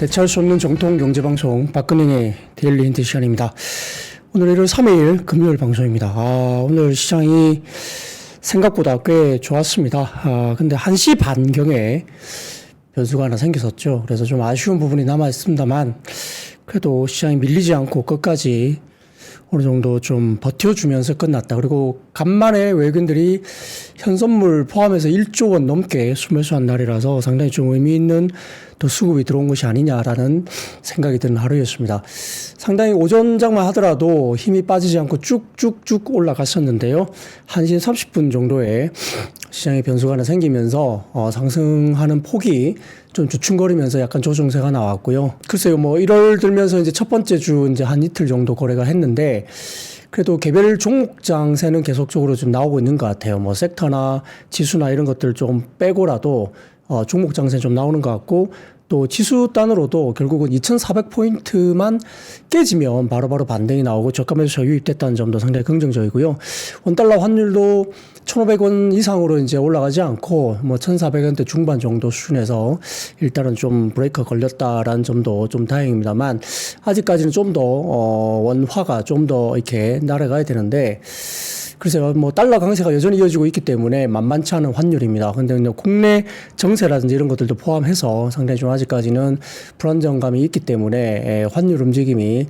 대체할 수 없는 정통 경제방송 박근행의 데일리 힌트 시간입니다. 오늘 1월 3일 금요일 방송입니다. 오늘 시장이 생각보다 꽤 좋았습니다. 근데 1시 반경에 변수가 하나 생겼었죠. 그래서 좀 아쉬운 부분이 남아 있습니다만 그래도 시장이 밀리지 않고 끝까지 어느 정도 좀 버텨주면서 끝났다. 그리고 간만에 외국인들이 현선물 포함해서 1조 원 넘게 수매수한 날이라서 상당히 좀 의미 있는 또 수급이 들어온 것이 아니냐라는 생각이 드는 하루였습니다. 상당히 오전장만 하더라도 힘이 빠지지 않고 쭉쭉쭉 올라갔었는데요. 1시 30분 정도에 시장에 변수가 하나 생기면서 상승하는 폭이 좀 주춤거리면서 약간 조정세가 나왔고요. 글쎄요, 1월 들면서 이제 첫 번째 주 이제 한 이틀 정도 거래가 했는데 그래도 개별 종목 장세는 계속적으로 좀 나오고 있는 것 같아요. 섹터나 지수나 이런 것들 좀 빼고라도 종목 장세 좀 나오는 것 같고 또 지수 단으로도 결국은 2,400포인트만 깨지면 바로바로 반등이 나오고 저가 매수가 유입됐다는 점도 상당히 긍정적이고요. 원달러 환율도 1,500원 이상으로 이제 올라가지 않고 1,400원대 중반 정도 수준에서 일단은 좀 브레이크가 걸렸다라는 점도 좀 다행입니다만 아직까지는 좀 더 원화가 좀 더 이렇게 날아가야 되는데 글쎄요, 달러 강세가 여전히 이어지고 있기 때문에 만만치 않은 환율입니다. 근데 국내 정세라든지 이런 것들도 포함해서 상당히 좀 아직까지는 불안정감이 있기 때문에 환율 움직임이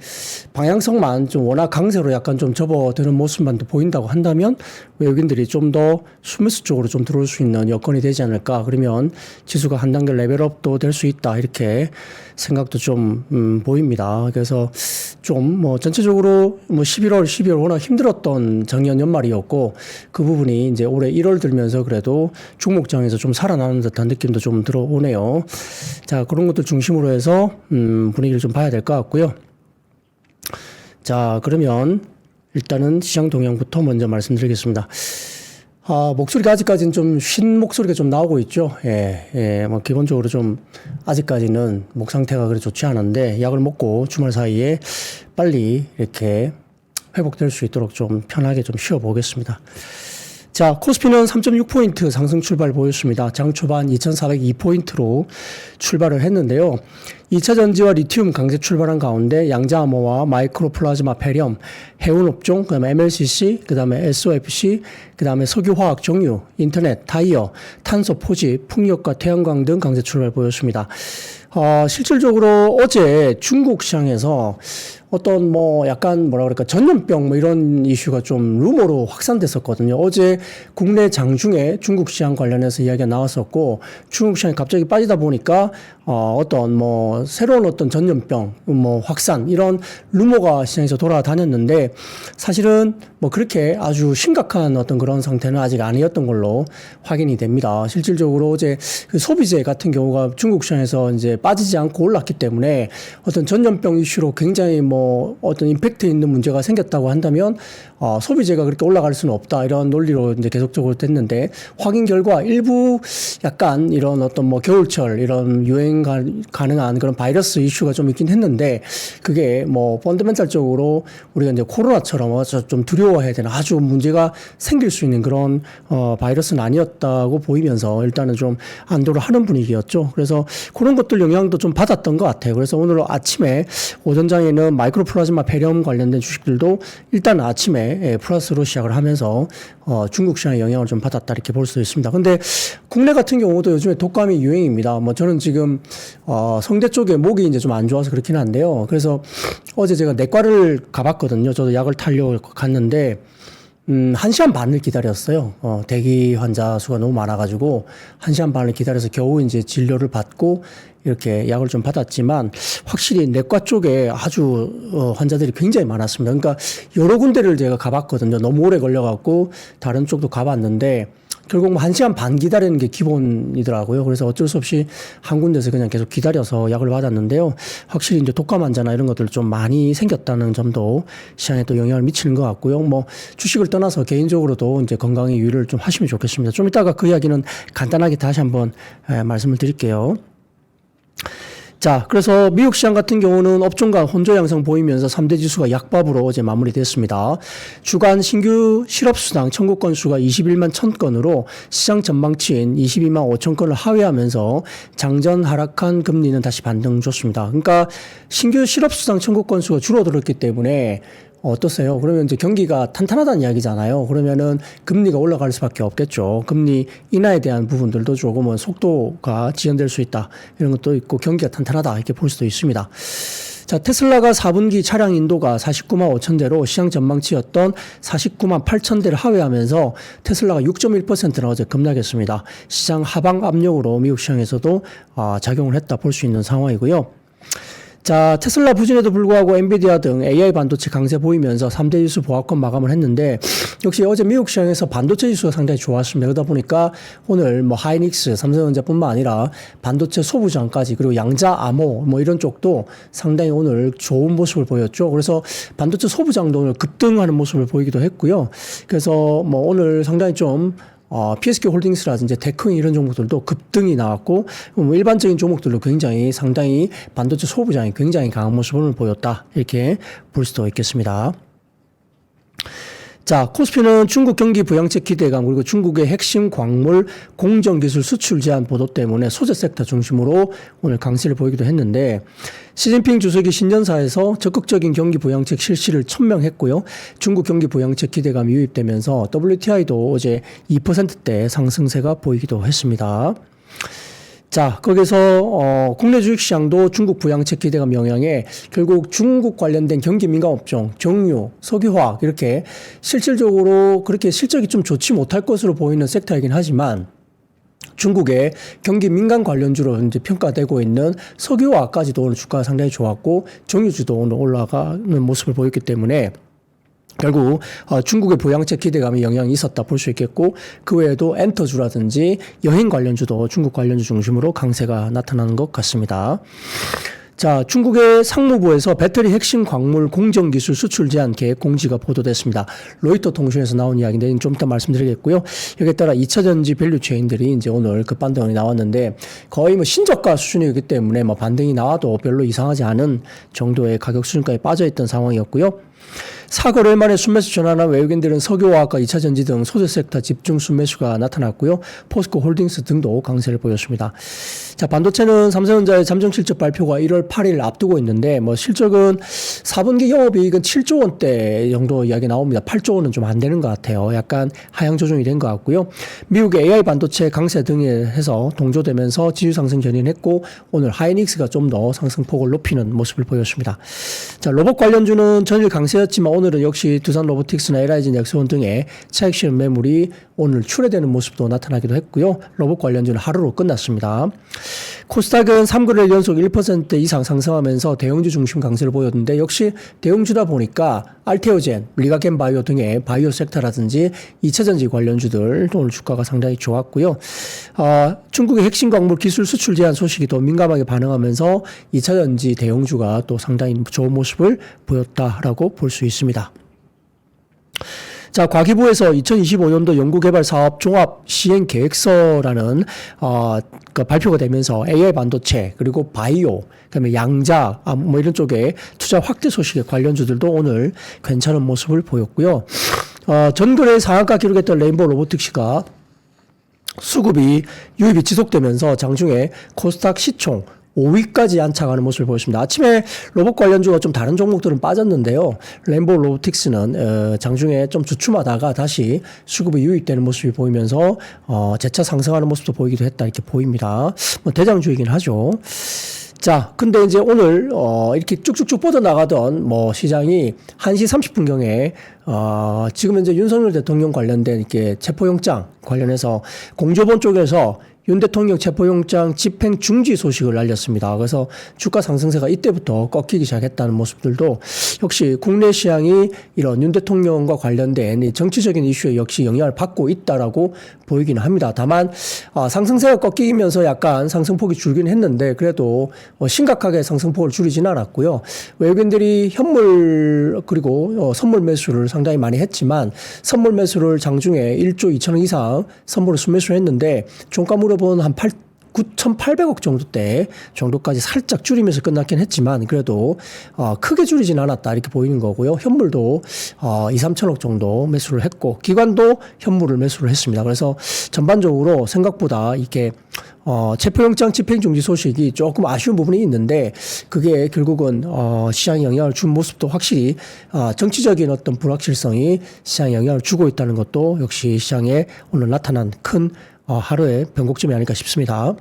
방향성만 좀 워낙 강세로 약간 좀 접어드는 모습만 더 보인다고 한다면 외국인들이 좀 더 수매수 쪽으로 좀 들어올 수 있는 여건이 되지 않을까. 그러면 지수가 한 단계 레벨업도 될 수 있다. 이렇게 생각도 좀 보입니다. 그래서 좀 전체적으로 11월, 12월 워낙 힘들었던 작년 연말이었고 그 부분이 이제 올해 1월 들면서 그래도 중목장에서 좀 살아나는 듯한 느낌도 좀 들어오네요. 자, 그런 것들 중심으로 해서 분위기를 좀 봐야 될 것 같고요. 자, 그러면 일단은 시장 동향부터 먼저 말씀드리겠습니다. 목소리가 아직까지는 좀 쉰 목소리가 좀 나오고 있죠. 기본적으로 좀 아직까지는 목 상태가 그리 좋지 않은데 약을 먹고 주말 사이에 빨리 이렇게 회복될 수 있도록 좀 편하게 좀 쉬어보겠습니다. 자, 코스피는 3.6포인트 상승 출발 보였습니다. 장 초반 2,402포인트로 출발을 했는데요. 2차 전지와 리튬 강세 출발한 가운데 양자암호와 마이크로 플라즈마 폐렴, 해운업종, 그다음에 MLCC, 그다음에 SOFC, 그다음에 석유화학 정유, 인터넷, 타이어, 탄소 포집, 풍력과 태양광 등 강세 출발 보였습니다. 실질적으로 어제 중국 시장에서 어떤 약간 전염병 이런 이슈가 좀 루머로 확산됐었거든요. 어제 국내 장중에 중국 시장 관련해서 이야기가 나왔었고 중국 시장이 갑자기 빠지다 보니까 어떤 새로운 어떤 전염병 확산 이런 루머가 시장에서 돌아다녔는데 사실은 그렇게 아주 심각한 어떤 그런 상태는 아직 아니었던 걸로 확인이 됩니다. 실질적으로 어제 그 소비재 같은 경우가 중국 시장에서 이제 빠지지 않고 올랐기 때문에 어떤 전염병 이슈로 굉장히 어떤 임팩트 있는 문제가 생겼다고 한다면 소비재가 그렇게 올라갈 수는 없다 이런 논리로 이제 계속적으로 됐는데 확인 결과 일부 약간 이런 어떤 겨울철 이런 유행 가능한 그런 바이러스 이슈가 좀 있긴 했는데 그게 펀더멘탈적으로 우리가 이제 코로나처럼 좀 두려워해야 되는 아주 문제가 생길 수 있는 그런 바이러스는 아니었다고 보이면서 일단은 좀 안도를 하는 분위기였죠. 그래서 그런 것들 영향도 좀 받았던 것 같아요. 그래서 오늘 아침에 오전장에는 마이크로 플라즈마 폐렴 관련된 주식들도 일단 아침에 플러스로 시작을 하면서 중국 시장의 영향을 좀 받았다 이렇게 볼 수 있습니다. 근데 국내 같은 경우도 요즘에 독감이 유행입니다. 저는 지금 성대 쪽에 목이 이제 좀 안 좋아서 그렇긴 한데요. 그래서 어제 제가 내과를 가봤거든요. 저도 약을 타려고 갔는데 1시간 반을 기다렸어요. 대기 환자 수가 너무 많아가지고 1시간 반을 기다려서 겨우 이제 진료를 받고 이렇게 약을 좀 받았지만 확실히 내과 쪽에 아주 환자들이 굉장히 많았습니다. 그러니까 여러 군데를 제가 가봤거든요. 너무 오래 걸려갖고 다른 쪽도 가봤는데 결국 1시간 반 기다리는 게 기본이더라고요. 그래서 어쩔 수 없이 한 군데서 그냥 계속 기다려서 약을 받았는데요. 확실히 이제 독감 환자나 이런 것들 좀 많이 생겼다는 점도 시장에 또 영향을 미치는 것 같고요. 주식을 떠나서 개인적으로도 이제 건강에 유의를 좀 하시면 좋겠습니다. 좀 이따가 그 이야기는 간단하게 다시 한번 말씀을 드릴게요. 자, 그래서 미국 시장 같은 경우는 업종 간 혼조 양상 보이면서 3대 지수가 약밥으로 어제 마무리됐습니다. 주간 신규 실업수당 청구 건수가 21만 1000건으로 시장 전망치인 22만 5천 건을 하회하면서 장전 하락한 금리는 다시 반등 줬습니다. 그러니까 신규 실업수당 청구 건수가 줄어들었기 때문에 어떠세요? 그러면 이제 경기가 탄탄하다는 이야기잖아요. 그러면은 금리가 올라갈 수밖에 없겠죠. 금리 인하에 대한 부분들도 조금은 속도가 지연될 수 있다. 이런 것도 있고 경기가 탄탄하다. 이렇게 볼 수도 있습니다. 자, 테슬라가 4분기 차량 인도가 49만 5천 대로 시장 전망치였던 49만 8천 대를 하회하면서 테슬라가 6.1%나 어제 급락했습니다. 시장 하방 압력으로 미국 시장에서도 작용을 했다 볼 수 있는 상황이고요. 자, 테슬라 부진에도 불구하고 엔비디아 등 AI 반도체 강세 보이면서 3대 지수 보합권 마감을 했는데 역시 어제 미국 시장에서 반도체 지수가 상당히 좋았습니다. 그러다 보니까 오늘 뭐 하이닉스, 삼성전자뿐만 아니라 반도체 소부장까지 그리고 양자, 암호 뭐 이런 쪽도 상당히 오늘 좋은 모습을 보였죠. 그래서 반도체 소부장도 오늘 급등하는 모습을 보이기도 했고요. 그래서 뭐 오늘 상당히 좀 PSK 홀딩스라든지 데크윙 이런 종목들도 급등이 나왔고 뭐 일반적인 종목들도 굉장히 상당히 반도체 소부장이 굉장히 강한 모습을 보였다. 이렇게 볼 수도 있겠습니다. 자, 코스피는 중국 경기 부양책 기대감 그리고 중국의 핵심 광물 공정기술 수출 제한 보도 때문에 소재 섹터 중심으로 오늘 강세를 보이기도 했는데 시진핑 주석이 신년사에서 적극적인 경기 부양책 실시를 천명했고요. 중국 경기 부양책 기대감이 유입되면서 WTI도 어제 2%대 상승세가 보이기도 했습니다. 자, 거기서 국내 주식시장도 중국 부양책 기대감 영향에 결국 중국 관련된 경기 민감 업종, 정유, 석유화학 이렇게 실질적으로 그렇게 실적이 좀 좋지 못할 것으로 보이는 섹터이긴 하지만 중국의 경기 민감 관련주로 이제 평가되고 있는 석유화학까지도 오늘 주가가 상당히 좋았고 정유주도 오늘 올라가는 모습을 보였기 때문에 결국 중국의 부양책 기대감이 영향이 있었다 볼 수 있겠고 그 외에도 엔터주라든지 여행 관련주도 중국 관련주 중심으로 강세가 나타나는 것 같습니다. 자, 중국의 상무부에서 배터리 핵심 광물 공정기술 수출 제한 계획 공지가 보도됐습니다. 로이터 통신에서 나온 이야기인데 좀 이따 말씀드리겠고요. 여기에 따라 2차전지 밸류체인들이 이제 오늘 급반등이 나왔는데 거의 뭐 신저가 수준이기 때문에 뭐 반등이 나와도 별로 이상하지 않은 정도의 가격 수준까지 빠져있던 상황이었고요. 사거래일 만에 순매수 전환한 외국인들은 석유화학과 2차전지 등 소재 섹터 집중 순매수가 나타났고요. 포스코 홀딩스 등도 강세를 보였습니다. 자, 반도체는 삼성전자의 잠정 실적 발표가 1월 8일 앞두고 있는데 뭐 실적은 4분기 영업이익은 7조 원대 정도 이야기 나옵니다. 8조 원은 좀 안 되는 것 같아요. 약간 하향 조정이 된 것 같고요. 미국의 AI 반도체 강세 등에 해서 동조되면서 지수 상승 견인했고 오늘 하이닉스가 좀 더 상승폭을 높이는 모습을 보였습니다. 자, 로봇 관련주는 전일 강세였지만 오늘은 역시 두산 로보틱스나 LIG 넥스원 등의 차익 실현 매물이 오늘 출회되는 모습도 나타나기도 했고요. 로봇 관련주는 하루로 끝났습니다. 코스닥은 3거래일 연속 1% 이상 상승하면서 대형주 중심 강세를 보였는데 역시 대형주다 보니까 알테오젠, 리가겐 바이오 등의 바이오 섹터라든지 2차전지 관련주들 오늘 주가가 상당히 좋았고요. 중국의 핵심 광물 기술 수출 제한 소식이 더 민감하게 반응하면서 2차전지 대형주가 또 상당히 좋은 모습을 보였다라고 볼 수 있습니다. 자, 과기부에서 2025년도 연구개발 사업 종합 시행 계획서라는 발표가 되면서 AI 반도체 그리고 바이오 그다음에 양자 뭐 이런 쪽에 투자 확대 소식의 관련주들도 오늘 괜찮은 모습을 보였고요. 전거래 상한가 기록했던 레인보우 로보틱스가 수급이 유입이 지속되면서 장중에 코스닥 시총 5위까지 안착하는 모습을 보였습니다. 아침에 로봇 관련주가 좀 다른 종목들은 빠졌는데요. 레인보우 로보틱스는 장중에 좀 주춤하다가 다시 수급이 유입되는 모습이 보이면서 재차 상승하는 모습도 보이기도 했다 이렇게 보입니다. 뭐 대장주이긴 하죠. 자, 근데 이제 오늘 이렇게 쭉쭉쭉 뻗어나가던 뭐 시장이 1시 30분경에 지금 현재 윤석열 대통령 관련된 이렇게 체포영장 관련해서 공조본 쪽에서 윤 대통령 체포영장 집행 중지 소식을 알렸습니다. 그래서 주가 상승세가 이때부터 꺾이기 시작했다는 모습들도 역시 국내 시장이 이런 윤 대통령과 관련된 정치적인 이슈에 역시 영향을 받고 있다라고 보이기는 합니다. 다만 상승세가 꺾이면서 약간 상승폭이 줄긴 했는데 그래도 심각하게 상승폭을 줄이진 않았고요. 외국인들이 현물 그리고 선물 매수를 상당히 많이 했지만 선물 매수를 장중에 1조 2천억 이상 선물을 순매수를 했는데 종가 무렵은 한 9,800억 정도대 정도까지 살짝 줄이면서 끝났긴 했지만 그래도 크게 줄이진 않았다 이렇게 보이는 거고요. 현물도 2, 3천억 정도 매수를 했고 기관도 현물을 매수를 했습니다. 그래서 전반적으로 생각보다 이렇게 체포영장 집행중지 소식이 조금 아쉬운 부분이 있는데 그게 결국은 시장에 영향을 준 모습도 확실히 정치적인 어떤 불확실성이 시장에 영향을 주고 있다는 것도 역시 시장에 오늘 나타난 큰 하루의 변곡점이 아닐까 싶습니다.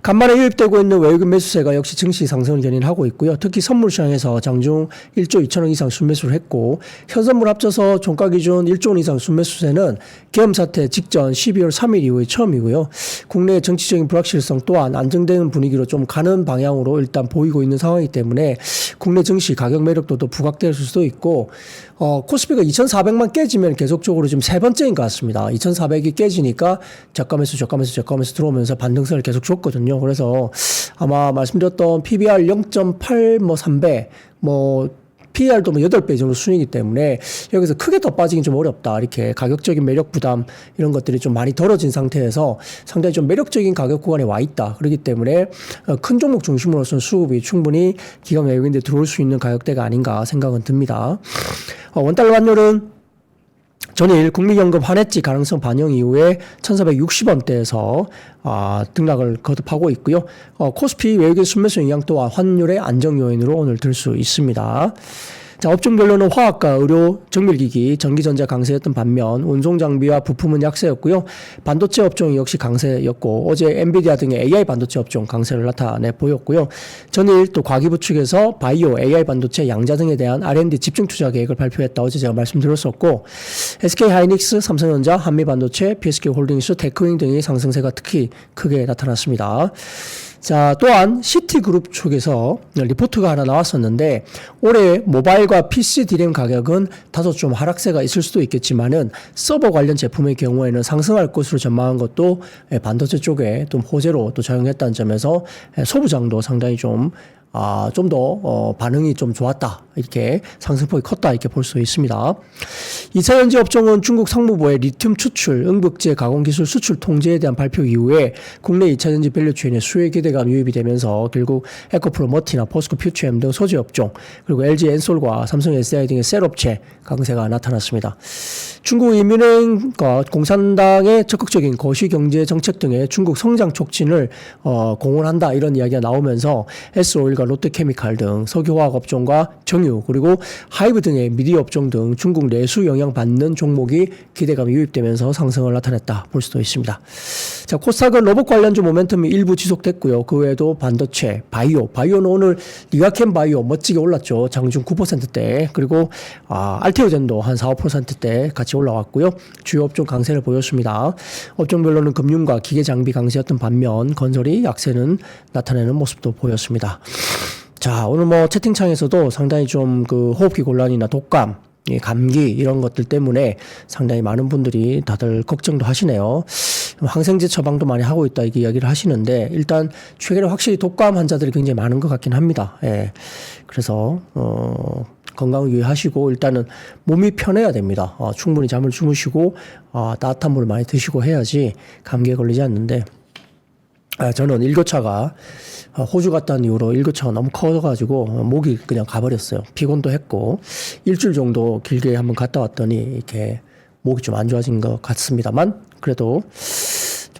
간만에 유입되고 있는 외국인 매수세가 역시 증시 상승을 견인하고 있고요. 특히 선물 시장에서 장중 1조 2천억 이상 순매수를 했고 현선물 합쳐서 종가 기준 1조 원 이상 순매수세는 계엄 사태 직전 12월 3일 이후에 처음이고요. 국내 정치적인 불확실성 또한 안정되는 분위기로 좀 가는 방향으로 일단 보이고 있는 상황이기 때문에 국내 증시 가격 매력도 더 부각될 수도 있고 코스피가 2,400만 깨지면 계속적으로 지금 세 번째인 것 같습니다. 2,400이 깨지니까 저가매수 들어오면서 반등세를 계속 줬거든요. 그래서 아마 말씀드렸던 PBR 0.8 3배 PER도 8배 정도 수준이기 때문에 여기서 크게 더 빠지긴 좀 어렵다. 이렇게 가격적인 매력 부담 이런 것들이 좀 많이 덜어진 상태에서 상당히 좀 매력적인 가격 구간에 와 있다. 그렇기 때문에 큰 종목 중심으로서는 수급이 충분히 기관 외국인들 들어올 수 있는 가격대가 아닌가 생각은 듭니다. 원달러 환율은 전일 국민연금 환해지 가능성 반영 이후에 1,460원대에서 등락을 거듭하고 있고요. 코스피 외국인 순매수 영향 또한 환율의 안정 요인으로 오늘 들 수 있습니다. 자, 업종별로는 화학과 의료, 정밀기기, 전기전자 강세였던 반면 운송장비와 부품은 약세였고요. 반도체 업종이 역시 강세였고 어제 엔비디아 등의 AI 반도체 업종 강세를 나타내 보였고요. 전일 또 과기부 측에서 바이오, AI 반도체, 양자 등에 대한 R&D 집중 투자 계획을 발표했다. 어제 제가 말씀드렸었고 SK하이닉스, 삼성전자, 한미반도체, PSK홀딩스, 테크윈 등의 상승세가 특히 크게 나타났습니다. 자, 또한 시티그룹 쪽에서 리포트가 하나 나왔었는데 올해 모바일과 PC 디램 가격은 다소 좀 하락세가 있을 수도 있겠지만은 서버 관련 제품의 경우에는 상승할 것으로 전망한 것도 반도체 쪽에 좀 호재로 또 작용했다는 점에서 소부장도 상당히 좀 더 반응이 좀 좋았다. 이렇게 상승폭이 컸다. 이렇게 볼 수 있습니다. 2차 전지 업종은 중국 상무부의 리튬 추출, 응급제 가공기술 수출 통제에 대한 발표 이후에 국내 2차 전지 밸류체인에 수혜 기대감 유입이 되면서 결국 에코프로 머티나 포스코 퓨처엠 등 소재 업종 그리고 LG 엔솔과 삼성 SDI 등의 셀 업체 강세가 나타났습니다. 중국 인민은행과 공산당의 적극적인 거시경제 정책 등의 중국 성장 촉진을 공언한다. 이런 이야기가 나오면서 S오일과 롯데케미칼 등 석유화학 업종과 정유 그리고 하이브 등의 미디어 업종 등 중국 내수 영향받는 종목이 기대감이 유입되면서 상승을 나타냈다 볼 수도 있습니다. 자, 코스닥은 로봇 관련주 모멘텀이 일부 지속됐고요. 그 외에도 반도체, 바이오는 오늘 리가캠 바이오 멋지게 올랐죠. 장중 9%대 그리고 알테오젠도 한 4, 5%대 같이 올라왔고요. 주요 업종 강세를 보였습니다. 업종별로는 금융과 기계 장비 강세였던 반면 건설이 약세는 나타내는 모습도 보였습니다. 자, 오늘 채팅창에서도 상당히 좀 호흡기 곤란이나 독감, 감기 이런 것들 때문에 상당히 많은 분들이 다들 걱정도 하시네요. 항생제 처방도 많이 하고 있다 이렇게 이야기를 하시는데 일단 최근에 확실히 독감 환자들이 굉장히 많은 것 같긴 합니다. 예. 그래서 건강을 유의하시고 일단은 몸이 편해야 됩니다. 충분히 잠을 주무시고 따뜻한 물을 많이 드시고 해야지 감기에 걸리지 않는데 저는 일교차가 호주 갔다 온 이후로 일교차가 너무 커가지고 목이 그냥 가버렸어요. 피곤도 했고 일주일 정도 길게 한번 갔다 왔더니 이렇게 목이 좀 안 좋아진 것 같습니다만 그래도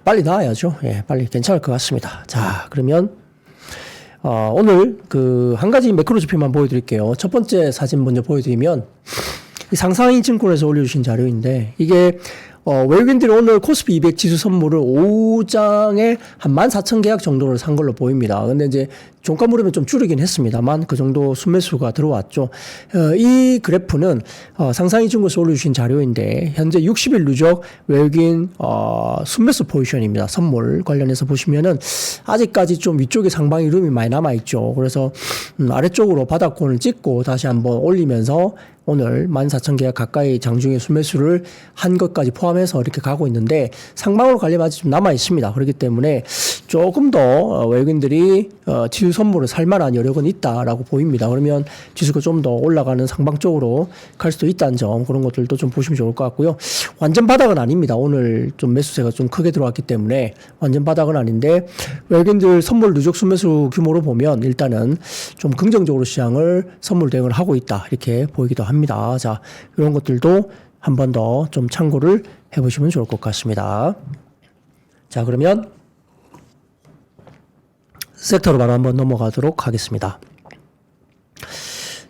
빨리 나아야죠. 예, 빨리 괜찮을 것 같습니다. 자, 그러면 오늘 한 가지 매크로 지표만 보여드릴게요. 첫 번째 사진 먼저 보여드리면 이 상상인 증권에서 올려주신 자료인데 이게 외국인들이 오늘 코스피 200 지수 선물을 5장에 한 14,000계약 정도를 산 걸로 보입니다. 근데 이제 종가 무렵에 좀 줄이긴 했습니다만 그 정도 순매수가 들어왔죠. 이 그래프는 상상이증권에서 올려주신 자료인데 현재 60일 누적 외국인 순매수 포지션입니다. 선물 관련해서 보시면은 아직까지 좀 위쪽에 상방이 룸이 많이 남아있죠. 그래서 아래쪽으로 바닥권을 찍고 다시 한번 올리면서 오늘 14,000계약 가까이 장중에 순매수를 한 것까지 포함해서 이렇게 가고 있는데 상방으로 가려면 아직 좀 남아 있습니다. 그렇기 때문에 조금 더 외국인들이 지수 선물을 살만한 여력은 있다라고 보입니다. 그러면 지수가 좀 더 올라가는 상방 쪽으로 갈 수도 있다는 점, 그런 것들도 좀 보시면 좋을 것 같고요. 완전 바닥은 아닙니다. 오늘 좀 매수세가 좀 크게 들어왔기 때문에 완전 바닥은 아닌데, 외국인들 선물 누적 순매수 규모로 보면 일단은 좀 긍정적으로 시장을 선물 대응을 하고 있다, 이렇게 보이기도 합니다. 자, 이런 것들도 한 번 더 좀 참고를 해보시면 좋을 것 같습니다. 자, 그러면 섹터로 바로 한번 넘어가도록 하겠습니다.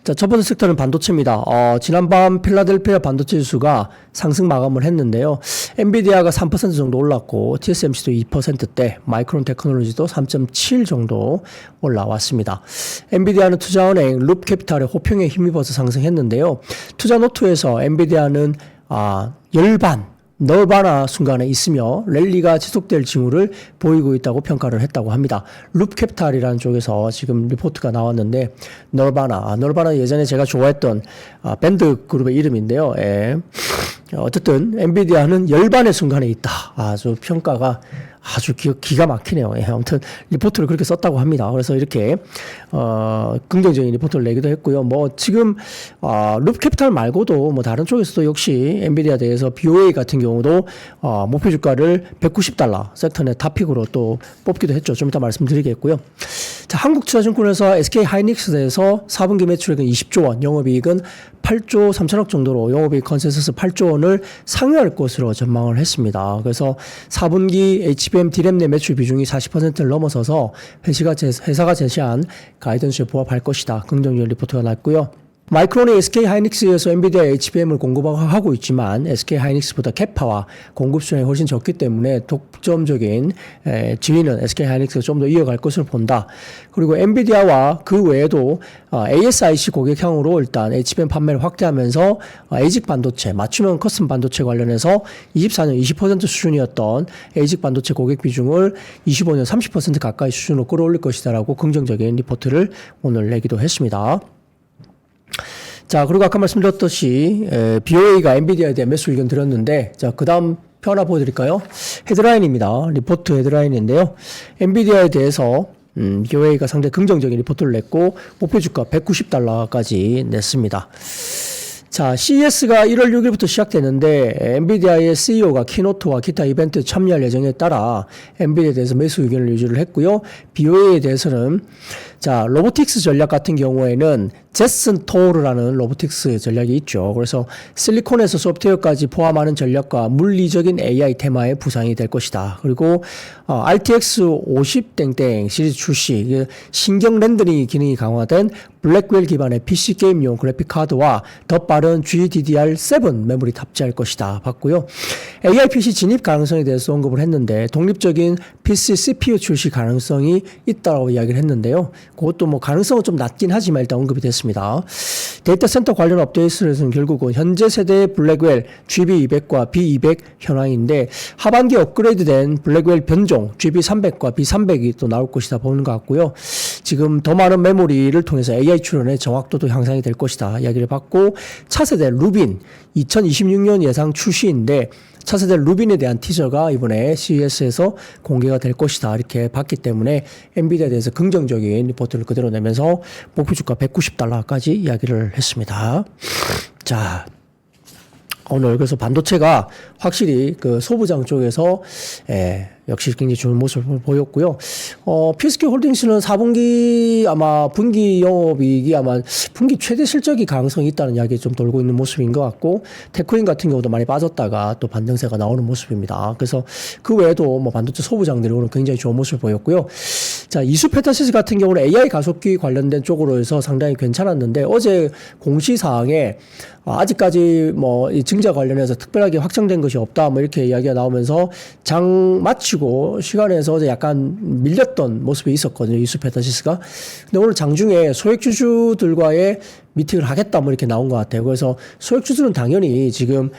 자, 첫 번째 섹터는 반도체입니다. 지난밤 필라델피아 반도체 지수가 상승 마감을 했는데요. 엔비디아가 3% 정도 올랐고, TSMC도 2%대, 마이크론 테크놀로지도 3.7 정도 올라왔습니다. 엔비디아는 투자은행 룹캐피탈의 호평에 힘입어서 상승했는데요. 투자노트에서 엔비디아는 열반, 너바나 순간에 있으며 랠리가 지속될 징후를 보이고 있다고 평가를 했다고 합니다. 룹캐피탈이라는 쪽에서 지금 리포트가 나왔는데, 너바나 예전에 제가 좋아했던 밴드 그룹의 이름인데요. 예. 어쨌든 엔비디아는 열반의 순간에 있다. 아주 평가가 아주 기가 막히네요. 예, 아무튼 리포트를 그렇게 썼다고 합니다. 그래서 이렇게 긍정적인 리포트를 내기도 했고요. 뭐 지금 룹캐피탈 말고도 뭐 다른 쪽에서도 역시 엔비디아에 대해서 BOA 같은 경우도 목표 주가를 $190 섹터 내 탑픽으로 또 뽑기도 했죠. 좀 이따 말씀드리겠고요. 자, 한국투자증권에서 SK하이닉스에서 4분기 매출액은 20조 원, 영업이익은 8조 3천억 정도로 영업이익 컨센서스 8조 원을 상회할 것으로 전망을 했습니다. 그래서 4분기 HBM D램 내 매출 비중이 40%를 넘어서서 회사가 제시한 가이던스에 부합할 것이다, 긍정적 리포트가 났고요. 마이크론이 SK하이닉스에서 엔비디아 HBM을 공급하고 있지만 SK하이닉스보다 캐파와 공급 수량이 훨씬 적기 때문에 독점적인 지위는 SK하이닉스가 좀 더 이어갈 것으로 본다. 그리고 엔비디아와 그 외에도 ASIC 고객향으로 일단 HBM 판매를 확대하면서 ASIC 반도체, 맞춤형 커스텀 반도체 관련해서 24년 20% 수준이었던 ASIC 반도체 고객 비중을 25년 30% 가까이 수준으로 끌어올릴 것이다라고 긍정적인 리포트를 오늘 내기도 했습니다. 자, 그리고 아까 말씀드렸듯이 BOA가 엔비디아에 대한 매수 의견 드렸는데, 자, 그 다음 표 하나 보여드릴까요? 헤드라인입니다. 리포트 헤드라인인데요. 엔비디아에 대해서 BOA가 상당히 긍정적인 리포트를 냈고, 목표 주가 $190까지 냈습니다. 자, CES가 1월 6일부터 시작되는데 엔비디아의 CEO가 키노트와 기타 이벤트 참여할 예정에 따라 엔비디아에 대해서 매수 의견을 유지를 했고요. BOA에 대해서는 자, 로보틱스 전략 같은 경우에는 제슨 토르라는 로보틱스 전략이 있죠. 그래서 실리콘에서 소프트웨어까지 포함하는 전략과 물리적인 AI 테마의 부상이 될 것이다. 그리고 RTX 50땡땡 시리즈 출시, 신경 렌더링 기능이 강화된 블랙웰 기반의 PC 게임용 그래픽 카드와 더 빠른 GDDR7 메모리 탑재할 것이다 봤고요. AI PC 진입 가능성에 대해서 언급을 했는데 독립적인 PC CPU 출시 가능성이 있다고 이야기를 했는데요. 그것도 뭐 가능성은 좀 낮긴 하지만 일단 언급이 됐습니다. 데이터 센터 관련 업데이트에서는 결국은 현재 세대의 블랙웰 GB200과 B200 현황인데 하반기 업그레이드된 블랙웰 변종 GB300과 B300이 또 나올 것이다 보는 것 같고요. 지금 더 많은 메모리를 통해서 AI 출원의 정확도도 향상이 될 것이다 이야기를 받고, 차세대 루빈 2026년 예상 출시인데 차세대 루빈에 대한 티저가 이번에 CES에서 공개가 될 것이다 이렇게 봤기 때문에 엔비디아에 대해서 긍정적인 리포트를 그대로 내면서 목표 주가 $190까지 이야기를 했습니다. 자, 오늘 그래서 반도체가 확실히 그 소부장 쪽에서 역시 굉장히 좋은 모습을 보였고요. PSK 홀딩스는 4분기 아마 분기 영업이익이 아마 분기 최대 실적이 가능성이 있다는 이야기 좀 돌고 있는 모습인 것 같고, 테크인 같은 경우도 많이 빠졌다가 또 반등세가 나오는 모습입니다. 그래서 그 외에도 뭐 반도체 소부장들이 오늘 굉장히 좋은 모습을 보였고요. 자, 이수페타시스 같은 경우는 AI 가속기 관련된 쪽으로 해서 상당히 괜찮았는데 어제 공시사항에 아직까지 뭐 이 증자 관련해서 특별하게 확정된 것이 없다 뭐 이렇게 이야기가 나오면서 장 마치고 시간에서 어제 약간 밀렸던 모습이 있었거든요, 이수페타시스가. 근데 오늘 장중에 소액주주들과의 미팅을 하겠다 뭐 이렇게 나온 것 같아요. 그래서 소액주주는 당연히 지금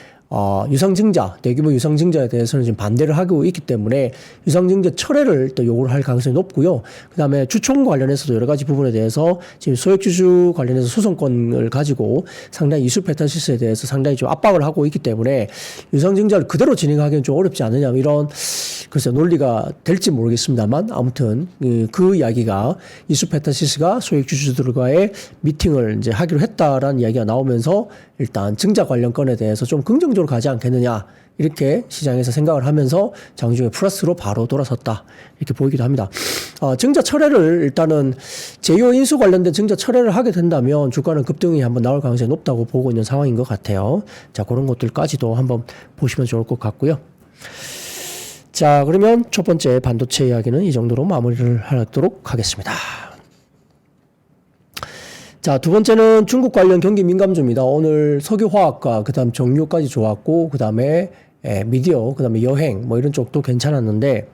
유상증자, 대규모 유상증자에 대해서는 지금 반대를 하고 있기 때문에 유상증자 철회를 또 요구를 할 가능성이 높고요. 그 다음에 주총 관련해서도 여러 가지 부분에 대해서 지금 소액주주 관련해서 소송권을 가지고 상당히 이슈페타시스에 대해서 상당히 좀 압박을 하고 있기 때문에 유상증자를 그대로 진행하기는 좀 어렵지 않느냐, 이런 글쎄 논리가 될지 모르겠습니다만 아무튼 그 이야기가 이슈페타시스가 소액주주들과의 미팅을 이제 하기로 했다라는 이야기가 나오면서 일단 증자 관련 건에 대해서 좀 긍정적으로 가지 않겠느냐, 이렇게 시장에서 생각을 하면서 장중에 플러스로 바로 돌아섰다, 이렇게 보이기도 합니다. 증자 철회를 일단은 제2호 인수 관련된 증자 철회를 하게 된다면 주가는 급등이 한번 나올 가능성이 높다고 보고 있는 상황인 것 같아요. 자, 그런 것들까지도 한번 보시면 좋을 것 같고요. 자, 그러면 첫 번째 반도체 이야기는 이 정도로 마무리를 하도록 하겠습니다. 자, 두 번째는 중국 관련 경기 민감주입니다. 오늘 석유화학과 그다음 정유까지 좋았고, 그다음에 미디어, 그다음에 여행 뭐 이런 쪽도 괜찮았는데,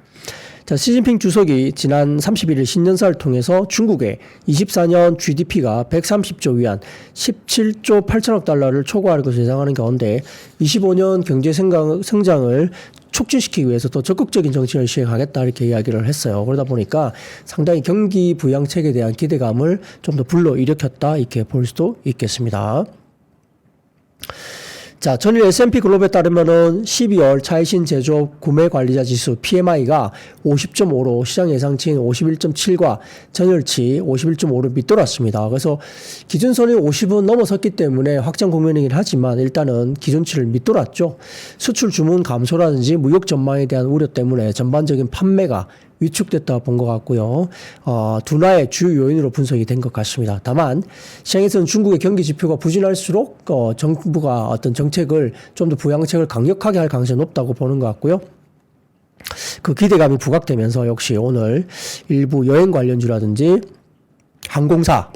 자, 시진핑 주석이 지난 31일 신년사를 통해서 중국의 24년 GDP가 130조 위안 17조 8천억 달러를 초과할 것을 예상하는 가운데 25년 경제 성장을 촉진시키기 위해서 더 적극적인 정책을 시행하겠다, 이렇게 이야기를 했어요. 그러다 보니까 상당히 경기 부양책에 대한 기대감을 좀 더 불러일으켰다, 이렇게 볼 수도 있겠습니다. 자, 전일 S&P 글로벌에 따르면은 12월 차이신 제조업 구매 관리자 지수 PMI가 50.5로 시장 예상치인 51.7과 전일치 51.5를 밑돌았습니다. 그래서 기준선이 50은 넘어섰기 때문에 확장 국면이긴 하지만 일단은 기준치를 밑돌았죠. 수출 주문 감소라든지 무역 전망에 대한 우려 때문에 전반적인 판매가 위축됐다 본 것 같고요. 둔화의 주요 요인으로 분석이 된 것 같습니다. 다만 시장에서는 중국의 경기 지표가 부진할수록 정부가 어떤 정책을 좀 더 부양책을 강력하게 할 가능성이 높다고 보는 것 같고요. 그 기대감이 부각되면서 역시 오늘 일부 여행 관련주라든지 항공사,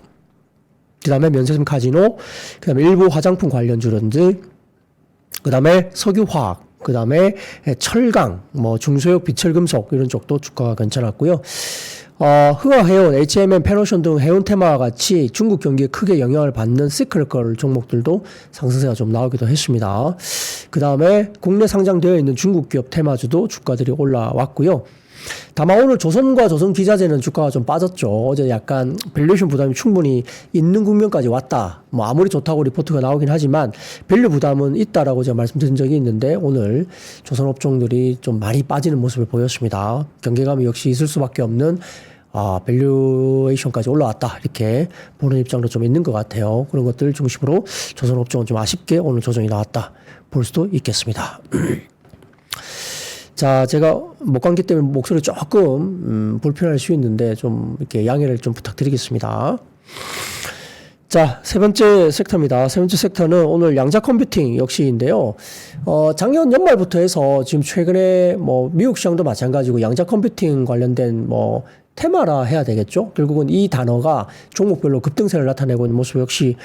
그다음에 면세점 카지노, 그다음에 일부 화장품 관련주라든지, 그다음에 석유화학, 그 다음에 철강, 뭐 중소형 비철금속 이런 쪽도 주가가 괜찮았고요. 흥화해운, HMM, 페노션 등 해운 테마와 같이 중국 경기에 크게 영향을 받는 시클리컬 종목들도 상승세가 좀 나오기도 했습니다. 그 다음에 국내 상장되어 있는 중국 기업 테마주도 주가들이 올라왔고요. 다만 오늘 조선과 조선기자재는 주가가 좀 빠졌죠. 어제 약간 밸류에이션 부담이 충분히 있는 국면까지 왔다. 뭐 아무리 좋다고 리포트가 나오긴 하지만 밸류 부담은 있다라고 제가 말씀드린 적이 있는데 오늘 조선 업종들이 좀 많이 빠지는 모습을 보였습니다. 경계감이 역시 있을 수밖에 없는 밸류에이션까지 올라왔다, 이렇게 보는 입장도 좀 있는 것 같아요. 그런 것들 중심으로 조선 업종은 좀 아쉽게 오늘 조정이 나왔다 볼 수도 있겠습니다. 자, 제가 목감기 때문에 목소리 조금 불편할 수 있는데 좀 이렇게 양해를 좀 부탁드리겠습니다. 자, 세 번째 섹터입니다. 세 번째 섹터는 오늘 양자 컴퓨팅 역시인데요. 작년 연말부터 해서 지금 최근에 뭐 미국 시장도 마찬가지고 양자 컴퓨팅 관련된 뭐 테마라 해야 되겠죠. 결국은 이 단어가 종목별로 급등세를 나타내고 있는 모습 역시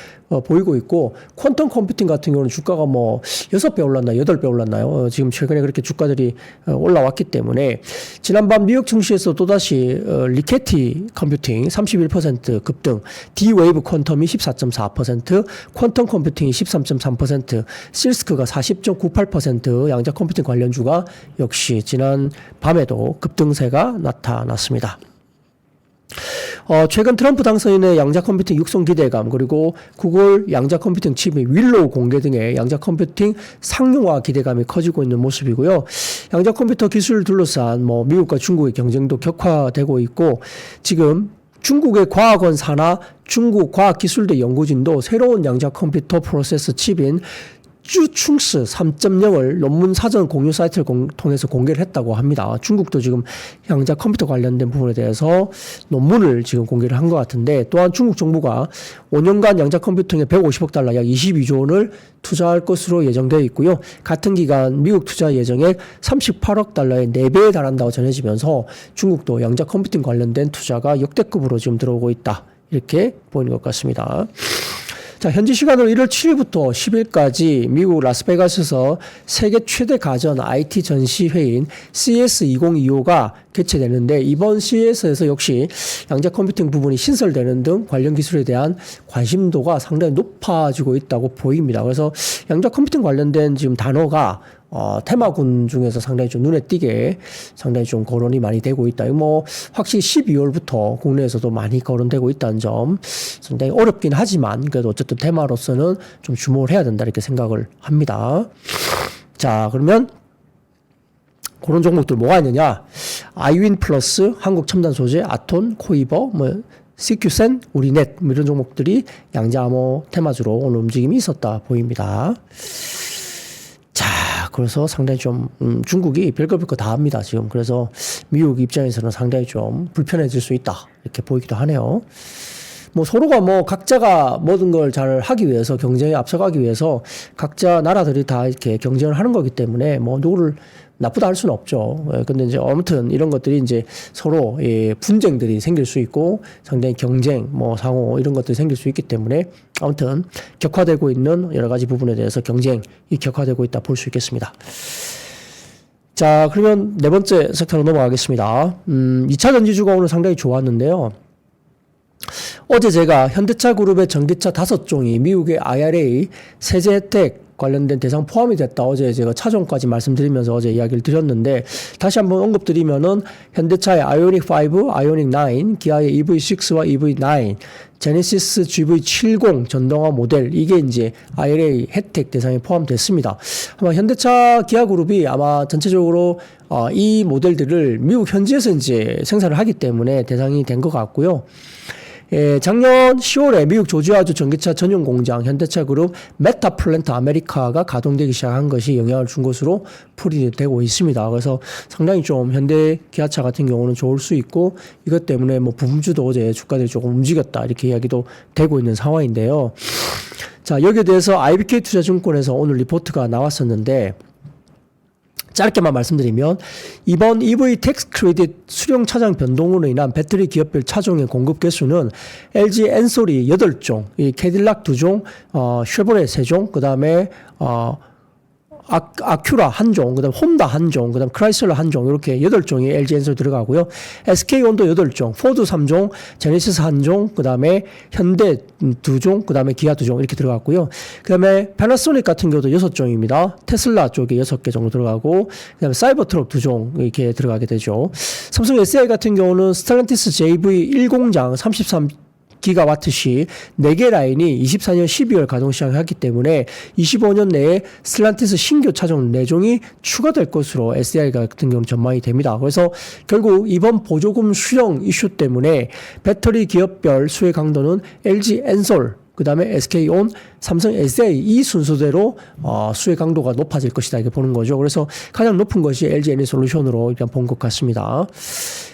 보이고 있고, 퀀텀 컴퓨팅 같은 경우는 주가가 뭐 6배 올랐나요? 8배 올랐나요? 지금 최근에 그렇게 주가들이 올라왔기 때문에 지난밤 뉴욕 증시에서 또다시 리케티 컴퓨팅 31% 급등, D-웨이브 퀀텀이 14.4%, 퀀텀 컴퓨팅이 13.3%, 실스크가 40.98% 양자 컴퓨팅 관련주가 역시 지난 밤에도 급등세가 나타났습니다. 최근 트럼프 당선인의 양자 컴퓨팅 육성 기대감, 그리고 구글 양자 컴퓨팅 칩의 윌로우 공개 등의 양자 컴퓨팅 상용화 기대감이 커지고 있는 모습이고요. 양자 컴퓨터 기술을 둘러싼 뭐 미국과 중국의 경쟁도 격화되고 있고, 지금 중국의 과학원 산하 중국 과학기술대 연구진도 새로운 양자 컴퓨터 프로세서 칩인 쭈충스 3.0을 논문 사전 공유 사이트를 통해서 공개를 했다고 합니다. 중국도 지금 양자 컴퓨터 관련된 부분에 대해서 논문을 지금 공개를 한 것 같은데, 또한 중국 정부가 5년간 양자 컴퓨팅에 150억 달러 약 22조 원을 투자할 것으로 예정되어 있고요. 같은 기간 미국 투자 예정액 38억 달러의 4배에 달한다고 전해지면서 중국도 양자 컴퓨팅 관련된 투자가 역대급으로 지금 들어오고 있다, 이렇게 보이는 것 같습니다. 자, 현지 시간으로 1월 7일부터 10일까지 미국 라스베가스에서 세계 최대 가전 IT 전시회인 CS2025가 개최되는데 이번 CES에서 역시 양자 컴퓨팅 부분이 신설되는 등 관련 기술에 대한 관심도가 상당히 높아지고 있다고 보입니다. 그래서 양자 컴퓨팅 관련된 지금 단어가 테마군 중에서 상당히 좀 눈에 띄게 상당히 좀 거론이 많이 되고 있다. 뭐 확실히 12월부터 국내에서도 많이 거론되고 있다는 점 상당히 어렵긴 하지만 그래도 어쨌든 테마로서는 좀 주목을 해야 된다 이렇게 생각을 합니다. 자, 그러면 그런 종목들 뭐가 있느냐? 아이윈 플러스, 한국첨단소재, 아톤, 코이버, 뭐 CQ센, 우리넷 뭐 이런 종목들이 양자암호 테마주로 오늘 움직임이 있었다 보입니다. 자, 그래서 상당히 좀 중국이 별거 다 합니다 지금. 그래서 미국 입장에서는 상당히 좀 불편해질 수 있다 이렇게 보이기도 하네요. 뭐 서로가 뭐 각자가 모든 걸 잘 하기 위해서 경쟁에 앞서가기 위해서 각자 나라들이 다 이렇게 경쟁을 하는 거기 때문에 뭐 누구를 나쁘다 할 수는 없죠. 근데 이제 아무튼 이런 것들이 이제 서로 분쟁들이 생길 수 있고 상당히 경쟁, 뭐 상호 이런 것들이 생길 수 있기 때문에 아무튼 격화되고 있는 여러 가지 부분에 대해서 경쟁이 격화되고 있다 볼 수 있겠습니다. 자, 그러면 네 번째 섹터로 넘어가겠습니다. 2차 전지주가 오늘 상당히 좋았는데요. 어제 제가 현대차 그룹의 전기차 5종이 미국의 IRA 세제 혜택 관련된 대상 포함이 됐다. 어제 제가 차종까지 말씀드리면서 어제 이야기를 드렸는데 다시 한번 언급드리면은 현대차의 아이오닉 5, 아이오닉 9, 기아의 EV6와 EV9, 제네시스 GV70 전동화 모델 이게 이제 IRA 혜택 대상에 포함됐습니다. 아마 현대차 기아그룹이 아마 전체적으로 이 모델들을 미국 현지에서 이제 생산을 하기 때문에 대상이 된 것 같고요. 작년 10월에 미국 조지아주 전기차 전용 공장 현대차 그룹 메타 플랜트 아메리카가 가동되기 시작한 것이 영향을 준 것으로 풀이되고 있습니다. 그래서 상당히 좀 현대 기아차 같은 경우는 좋을 수 있고 이것 때문에 뭐 부품주도 어제 주가들이 조금 움직였다 이렇게 이야기도 되고 있는 상황인데요. 자, 여기에 대해서 IBK 투자증권에서 오늘 리포트가 나왔었는데 짧게만 말씀드리면 이번 EV 텍스 크레딧 수령 차량 변동으로 인한 배터리 기업별 차종의 공급 개수는 LG 엔솔이 8종, 이 캐딜락 2종, 쉐보레 3종, 그다음에 아큐라 1종, 그다음 혼다 1종, 그다음 크라이슬러 1종 이렇게 8종이 LG 엔솔 들어가고요. SK온도 8종, 포드 3종, 제네시스 1종, 그다음에 현대 2종, 그다음에 기아 2종 이렇게 들어갔고요. 그다음에 패나소닉 같은 경우도 6종입니다. 테슬라 쪽에 6개 정도 들어가고 그다음에 사이버트럭 2종 이렇게 들어가게 되죠. 삼성 SDI 같은 경우는 스텔란티스 JV 1공장 33기가와트시 4개 라인이 24년 12월 가동 시작했기 때문에 25년 내에 스텔란티스 신규 차종 4종이 추가될 것으로 SDI 같은 경우는 전망이 됩니다. 그래서 결국 이번 보조금 수령 이슈 때문에 배터리 기업별 수혜 강도는 LG 엔솔, 그 다음에 SK온, 삼성 SDI 이 순서대로 수혜 강도가 높아질 것이다 이렇게 보는 거죠. 그래서 가장 높은 것이 LG 에너솔루션으로 일단 본 것 같습니다.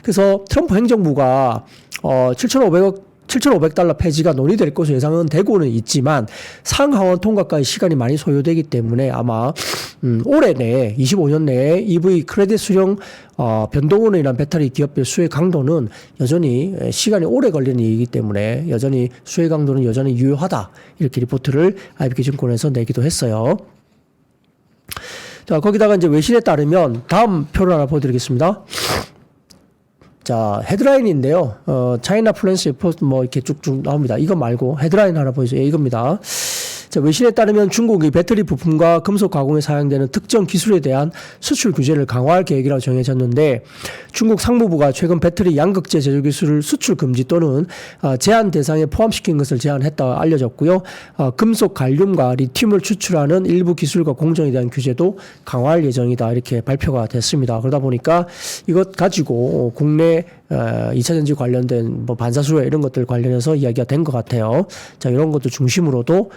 그래서 트럼프 행정부가 7,500달러 폐지가 논의될 것으로 예상은 되고는 있지만 상하원 통과까지 시간이 많이 소요되기 때문에 아마 올해 내에 25년 내에 EV 크레딧 수령 변동으로 인한 배터리 기업별 수혜 강도는 여전히 시간이 오래 걸리는 일이기 때문에 여전히 수혜 강도는 여전히 유효하다 이렇게 리포트를 IBK 증권에서 내기도 했어요. 자, 거기다가 이제 외신에 따르면 다음 표를 하나 보여드리겠습니다. 자, 헤드라인인데요. 차이나 플랜스 리포트 뭐 이렇게 쭉쭉 나옵니다. 이거 말고 헤드라인 하나 보여주세요. 이겁니다. 자, 외신에 따르면 중국이 배터리 부품과 금속 가공에 사용되는 특정 기술에 대한 수출 규제를 강화할 계획이라고 정해졌는데 중국 상무부가 최근 배터리 양극재 제조 기술을 수출 금지 또는 제한 대상에 포함시킨 것을 제한했다고 알려졌고요. 금속 갈륨과 리튬을 추출하는 일부 기술과 공정에 대한 규제도 강화할 예정이다 이렇게 발표가 됐습니다. 그러다 보니까 이것 가지고 국내 2차전지 관련된 뭐 반사수혜 이런 것들 관련해서 이야기가 된 것 같아요. 자, 이런 것도 중심으로도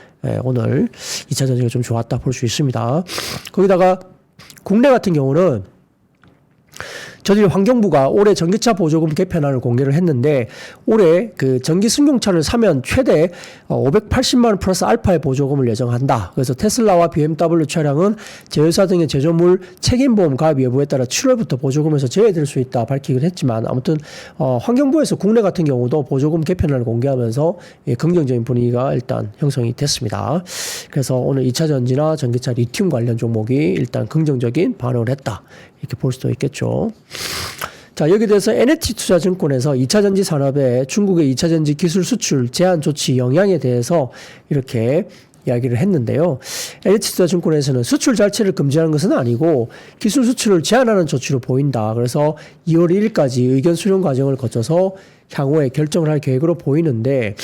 오늘 2차전지가 좀 좋았다 볼 수 있습니다. 거기다가 국내 같은 경우는 저희 환경부가 올해 전기차 보조금 개편안을 공개를 했는데 올해 그 전기 승용차를 사면 최대 580만 원 플러스 알파의 보조금을 예정한다. 그래서 테슬라와 BMW 차량은 제휴사 등의 제조물 책임보험 가입 여부에 따라 7월부터 보조금에서 제외될 수 있다 밝히긴 했지만 아무튼 환경부에서 국내 같은 경우도 보조금 개편안을 공개하면서 긍정적인 분위기가 일단 형성이 됐습니다. 그래서 오늘 2차 전지나 전기차 리튬 관련 종목이 일단 긍정적인 반응을 했다. 이렇게 볼 수도 있겠죠. 자, 여기에 대해서 NH투자증권에서 2차전지 산업의 중국의 2차전지 기술 수출 제한 조치 영향에 대해서 이렇게 이야기를 했는데요. NH투자증권에서는 수출 자체를 금지하는 것은 아니고 기술 수출을 제한하는 조치로 보인다. 그래서 2월 1일까지 의견 수렴 과정을 거쳐서 향후에 결정을 할 계획으로 보이는데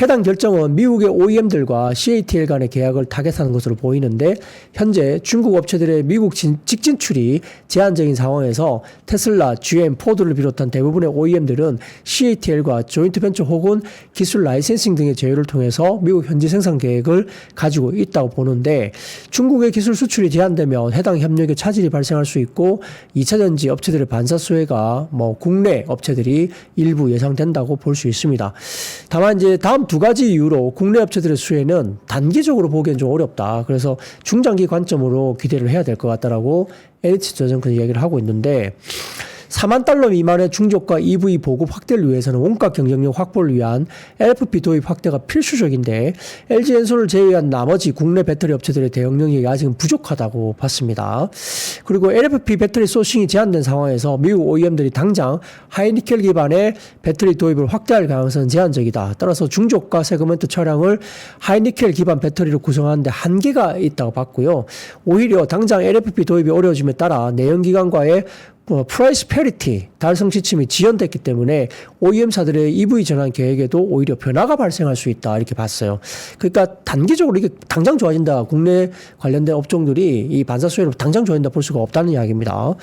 해당 결정은 미국의 OEM들과 CATL 간의 계약을 타겟하는 것으로 보이는데 현재 중국 업체들의 미국 직진출이 제한적인 상황에서 테슬라, GM, 포드를 비롯한 대부분의 OEM들은 CATL과 조인트 벤처 혹은 기술 라이센싱 등의 제휴를 통해서 미국 현지 생산 계획을 가지고 있다고 보는데 중국의 기술 수출이 제한되면 해당 협력에 차질이 발생할 수 있고 2차전지 업체들의 반사 수혜가 국내 업체들이 일부 예상된다고 볼 수 있습니다. 다만 이제 다음 두 가지 이유로 국내 업체들의 수혜는 단기적으로 보기엔 좀 어렵다. 그래서 중장기 관점으로 기대를 해야 될 것 같다라고 NH투자증권이 이야기를 하고 있는데 4만 달러 미만의 중저가 EV 보급 확대를 위해서는 원가 경쟁력 확보를 위한 LFP 도입 확대가 필수적인데 LG 엔솔을 제외한 나머지 국내 배터리 업체들의 대응 능력이 아직은 부족하다고 봤습니다. 그리고 LFP 배터리 소싱이 제한된 상황에서 미국 OEM들이 당장 하이니켈 기반의 배터리 도입을 확대할 가능성은 제한적이다. 따라서 중저가 세그먼트 차량을 하이니켈 기반 배터리로 구성하는데 한계가 있다고 봤고요. 오히려 당장 LFP 도입이 어려워짐에 따라 내연기관과의 프라이스 페리티 달성 지침이 지연됐기 때문에 OEM사들의 EV 전환 계획에도 오히려 변화가 발생할 수 있다 이렇게 봤어요. 그러니까 단기적으로 이게 당장 좋아진다. 국내 관련된 업종들이 이 반사 수혜로 당장 좋아진다 볼 수가 없다는 이야기입니다.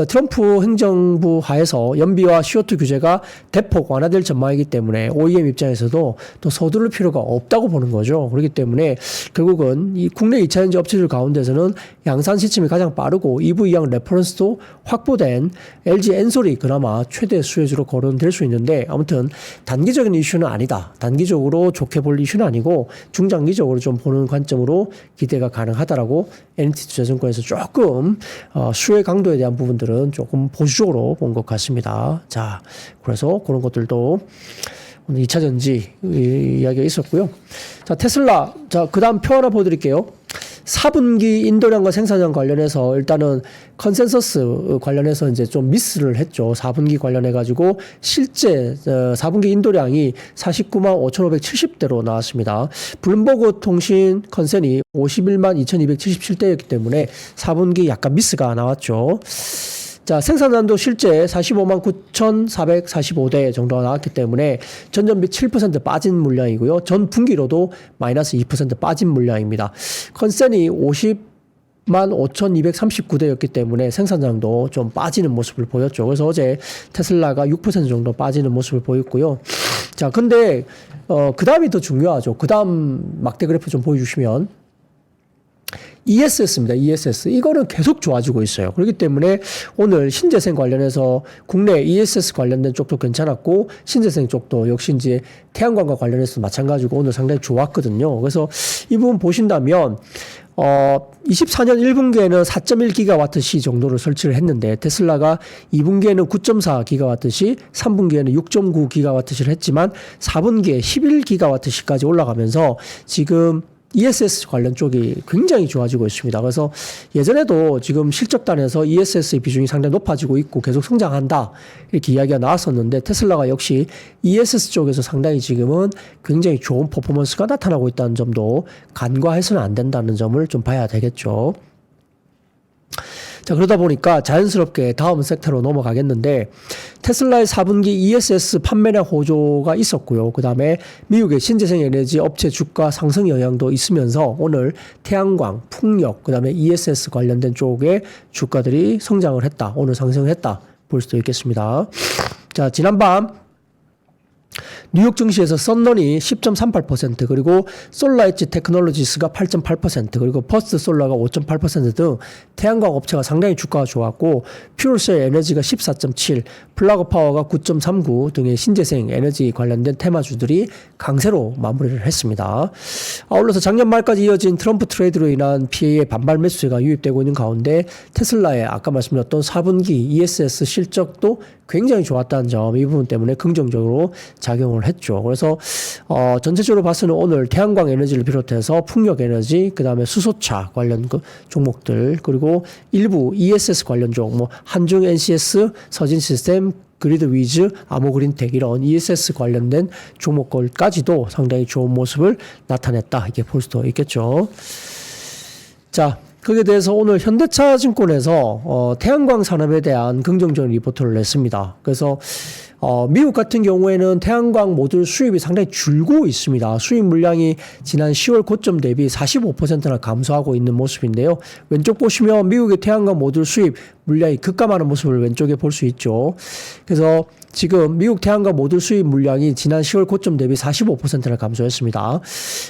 트럼프 행정부 하에서 연비와 CO2 규제가 대폭 완화될 전망이기 때문에 OEM 입장에서도 또 서두를 필요가 없다고 보는 거죠. 그렇기 때문에 결국은 이 국내 2차전지 업체들 가운데서는 양산 시점이 가장 빠르고 EV양 레퍼런스도 확보된 LG 엔솔이 그나마 최대 수혜주로 거론될 수 있는데 아무튼 단기적인 이슈는 아니다. 단기적으로 좋게 볼 이슈는 아니고 중장기적으로 좀 보는 관점으로 기대가 가능하다라고 NH투자증권에서 조금 수혜 강도에 대한 부분들은 조금 보수적으로 본 것 같습니다. 자, 그래서 그런 것들도 오늘 2차전지 이야기가 있었고요. 자, 테슬라. 자, 그 다음 표 하나 보여드릴게요. 4분기 인도량과 생산량 관련해서 일단은 컨센서스 관련해서 이제 좀 미스를 했죠. 4분기 관련해가지고 실제 4분기 인도량이 49만 5,570대로 나왔습니다. 블룸버그 통신 컨센이 51만 2,277대였기 때문에 4분기 약간 미스가 나왔죠. 자, 생산량도 실제 45만 9,445대 정도가 나왔기 때문에 전년비 7% 빠진 물량이고요. 전 분기로도 마이너스 2% 빠진 물량입니다. 컨센이 50만 5,239대였기 때문에 생산량도 좀 빠지는 모습을 보였죠. 그래서 어제 테슬라가 6% 정도 빠지는 모습을 보였고요. 자, 근데 그 다음이 더 중요하죠. 그 다음 막대 그래프 좀 보여주시면 ESS입니다. ESS. 이거는 계속 좋아지고 있어요. 그렇기 때문에 오늘 신재생 관련해서 국내 ESS 관련된 쪽도 괜찮았고 신재생 쪽도 역시 이제 태양광과 관련해서 마찬가지고 오늘 상당히 좋았거든요. 그래서 이 부분 보신다면 24년 1분기에는 4.1기가와트시 정도를 설치를 했는데 테슬라가 2분기에는 9.4기가와트시, 3분기에는 6.9기가와트시를 했지만 4분기에 11기가와트시까지 올라가면서 지금 ESS 관련 쪽이 굉장히 좋아지고 있습니다. 그래서 예전에도 지금 실적단에서 ESS의 비중이 상당히 높아지고 있고 계속 성장한다 이렇게 이야기가 나왔었는데 테슬라가 역시 ESS 쪽에서 상당히 지금은 굉장히 좋은 퍼포먼스가 나타나고 있다는 점도 간과해서는 안 된다는 점을 좀 봐야 되겠죠. 자, 그러다 보니까 자연스럽게 다음 섹터로 넘어가겠는데 테슬라의 4분기 ESS 판매량 호조가 있었고요. 그 다음에 미국의 신재생 에너지 업체 주가 상승 영향도 있으면서 오늘 태양광, 풍력, 그 다음에 ESS 관련된 쪽의 주가들이 성장을 했다. 오늘 상승했다. 볼 수도 있겠습니다. 자, 지난밤 뉴욕 증시에서 썬런이 10.38% 그리고 솔라엣지 테크놀로지스가 8.8% 그리고 퍼스트 솔라가 5.8% 등 태양광 업체가 상당히 주가가 좋았고 퓨얼셀 에너지가 14.7, 플라그 파워가 9.39 등의 신재생 에너지 관련된 테마주들이 강세로 마무리를 했습니다. 아울러서 작년 말까지 이어진 트럼프 트레이드로 인한 PA의 반발 매수세가 유입되고 있는 가운데 테슬라의 아까 말씀드렸던 4분기 ESS 실적도 굉장히 좋았다는 점, 이 부분 때문에 긍정적으로 작용을 했죠. 그래서 전체적으로 봐서는 오늘 태양광 에너지를 비롯해서 풍력 에너지, 그 다음에 수소차 관련 그 종목들, 그리고 일부 ESS 관련 종목, 뭐 한중 NCS, 서진 시스템, 그리드 위즈, 아모그린텍 이런 ESS 관련된 종목들까지도 상당히 좋은 모습을 나타냈다, 이렇게 볼 수도 있겠죠. 자, 거기에 대해서 오늘 현대차증권에서 태양광 산업에 대한 긍정적인 리포트를 냈습니다. 그래서 미국 같은 경우에는 태양광 모듈 수입이 상당히 줄고 있습니다. 수입 물량이 지난 10월 고점 대비 45%나 감소하고 있는 모습인데요. 왼쪽 보시면 미국의 태양광 모듈 수입 물량이 급감하는 모습을 왼쪽에 볼 수 있죠. 그래서 지금 미국 태양광 모듈 수입 물량이 지난 10월 고점 대비 45%나 감소했습니다.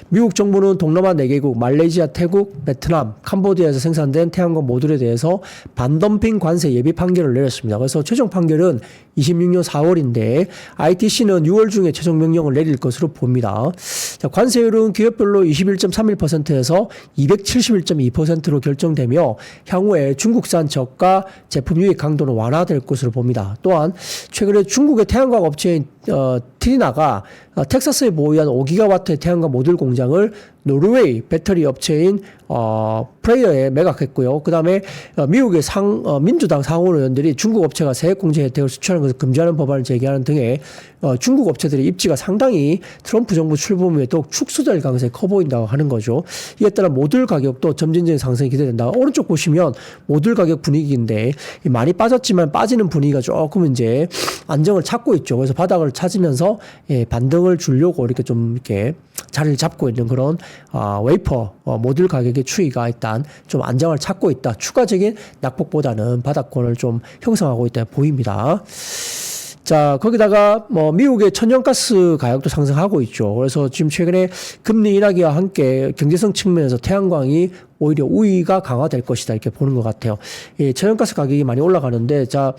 미국 정부는 동남아 4개국, 말레이시아, 태국, 베트남, 캄보디아에서 생산된 태양광 모듈에 대해서 반덤핑 관세 예비 판결을 내렸습니다. 그래서 최종 판결은 26년 4월인데 ITC는 6월 중에 최종 명령을 내릴 것으로 봅니다. 자, 관세율은 기업별로 21.31%에서 271.2%로 결정되며 향후에 중국산 저가 제품 유입 강도는 완화될 것으로 봅니다. 또한 최근에 중국의 태양광 업체인 트리나가 텍사스에 보유한 5기가와트의 태양광 모듈 공장을 노르웨이 배터리 업체인 프레이어에 매각했고요. 그 다음에 미국의 민주당 상원 의원들이 중국 업체가 세액공제 혜택을 수출하는 것을 금지하는 법안을 제기하는 등의 중국 업체들의 입지가 상당히 트럼프 정부 출범 후에 더욱 축소될 가능성이 커 보인다고 하는 거죠. 이에 따라 모듈 가격도 점진적인 상승이 기대된다. 오른쪽 보시면 모듈 가격 분위기인데 많이 빠졌지만 빠지는 분위기가 조금 이제 안정을 찾고 있죠. 그래서 바닥을 찾으면서 반등을 주려고 이렇게 좀 이렇게 자리를 잡고 있는 그런 웨이퍼 모듈 가격의 추이가 일단 좀 안정을 찾고 있다. 추가적인 낙폭보다는 바닥권을 좀 형성하고 있다 보입니다. 자, 거기다가 미국의 천연가스 가격도 상승하고 있죠. 그래서 지금 최근에 금리 인하기와 함께 경제성 측면에서 태양광이 오히려 우위가 강화될 것이다, 이렇게 보는 것 같아요. 예, 천연가스 가격이 많이 올라가는데, 자,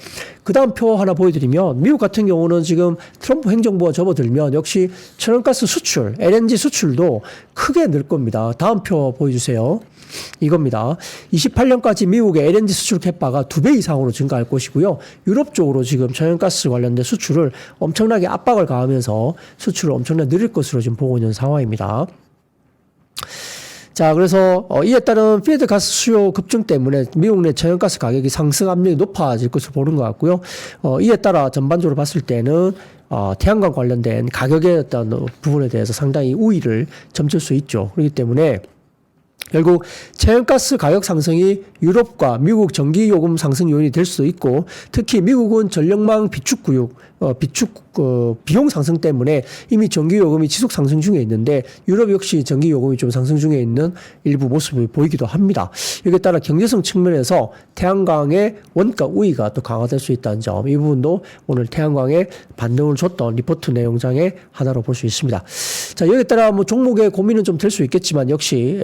그 다음 표 하나 보여드리면, 미국 같은 경우는 지금 트럼프 행정부가 접어들면 역시 천연가스 수출, LNG 수출도 크게 늘 겁니다. 다음 표 보여주세요. 이겁니다. 28년까지 미국의 LNG 수출 캐파가 2배 이상으로 증가할 것이고요. 유럽 쪽으로 지금 천연가스 관련된 수출을 엄청나게 압박을 가하면서 수출을 엄청나게 늘릴 것으로 지금 보고 있는 상황입니다. 자, 그래서 이에 따른 피드 가스 수요 급증 때문에 미국 내 천연가스 가격이 상승 압력이 높아질 것으로 보는 것 같고요. 이에 따라 전반적으로 봤을 때는 태양광 관련된 가격의 어떤 부분에 대해서 상당히 우위를 점칠 수 있죠. 그렇기 때문에 결국 천연가스 가격 상승이 유럽과 미국 전기요금 상승 요인이 될 수도 있고, 특히 미국은 전력망 비축 비용 상승 때문에 이미 전기요금이 지속 상승 중에 있는데, 유럽 역시 전기요금이 좀 상승 중에 있는 일부 모습을 보이기도 합니다. 여기에 따라 경제성 측면에서 태양광의 원가 우위가 또 강화될 수 있다는 점, 이 부분도 오늘 태양광에 반등을 줬던 리포트 내용장의 하나로 볼 수 있습니다. 자, 여기에 따라 종목의 고민은 좀 될 수 있겠지만, 역시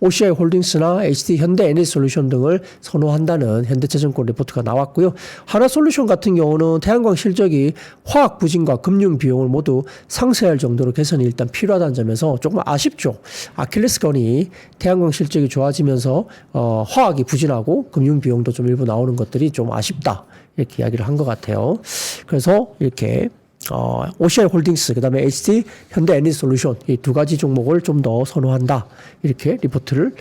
OCI 홀딩스나 HD 현대 에너지솔루션 등을 선호한다는 현대차증권 리포트가 나왔고요. 하나솔루션 같은 경우는 태양광 실적이 화학 부진과 금융 비용을 모두 상쇄할 정도로 개선이 일단 필요하다는 점에서 조금 아쉽죠. 아킬레스건이 태양광 실적이 좋아지면서 화학이 부진하고 금융 비용도 좀 일부 나오는 것들이 좀 아쉽다, 이렇게 이야기를 한 것 같아요. 그래서 이렇게 OCI 홀딩스, 그 다음에 HD 현대 에너지솔루션, 이 두 가지 종목을 좀 더 선호한다, 이렇게 리포트를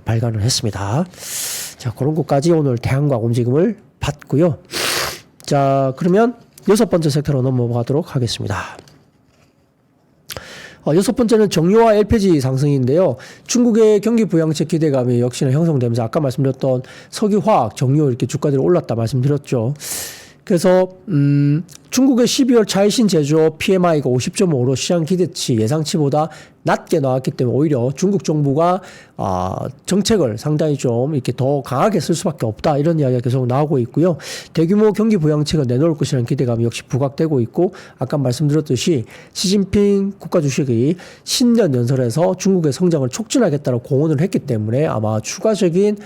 발간을 했습니다. 자, 그런 것까지 오늘 태양광 움직임을 봤고요. 자, 그러면 6번째 섹터로 넘어가도록 하겠습니다. 6번째는 정유와 LPG 상승인데요. 중국의 경기 부양책 기대감이 역시나 형성되면서 아까 말씀드렸던 석유, 화학, 정유 이렇게 주가들이 올랐다 말씀드렸죠. 그래서 중국의 12월 차이신 제조업 PMI가 50.5로 시장 기대치 예상치보다 낮게 나왔기 때문에 오히려 중국 정부가 정책을 상당히 좀 이렇게 더 강하게 쓸 수밖에 없다, 이런 이야기가 계속 나오고 있고요. 대규모 경기 부양책을 내놓을 것이라는 기대감이 역시 부각되고 있고, 아까 말씀드렸듯이 시진핑 국가주석이 신년 연설에서 중국의 성장을 촉진하겠다고 공언을 했기 때문에 아마 추가적인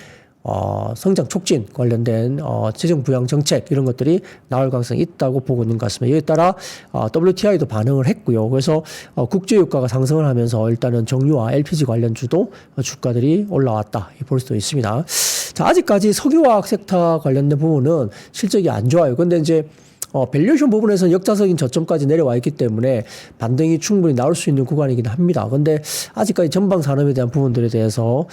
성장 촉진 관련된 재정 부양 정책 이런 것들이 나올 가능성이 있다고 보고 있는 것 같습니다. 이에 따라 WTI도 반응을 했고요. 그래서 국제 유가가 상승을 하면서 일단은 정유와 LPG 관련주도 주가들이 올라왔다 볼 수도 있습니다. 자, 아직까지 석유화학 섹터 관련된 부분은 실적이 안 좋아요. 근데 이제 밸류에이션 부분에서는 역사적인 저점까지 내려와 있기 때문에 반등이 충분히 나올 수 있는 구간이긴 합니다. 근데 아직까지 전방 산업에 대한 부분들에 대해서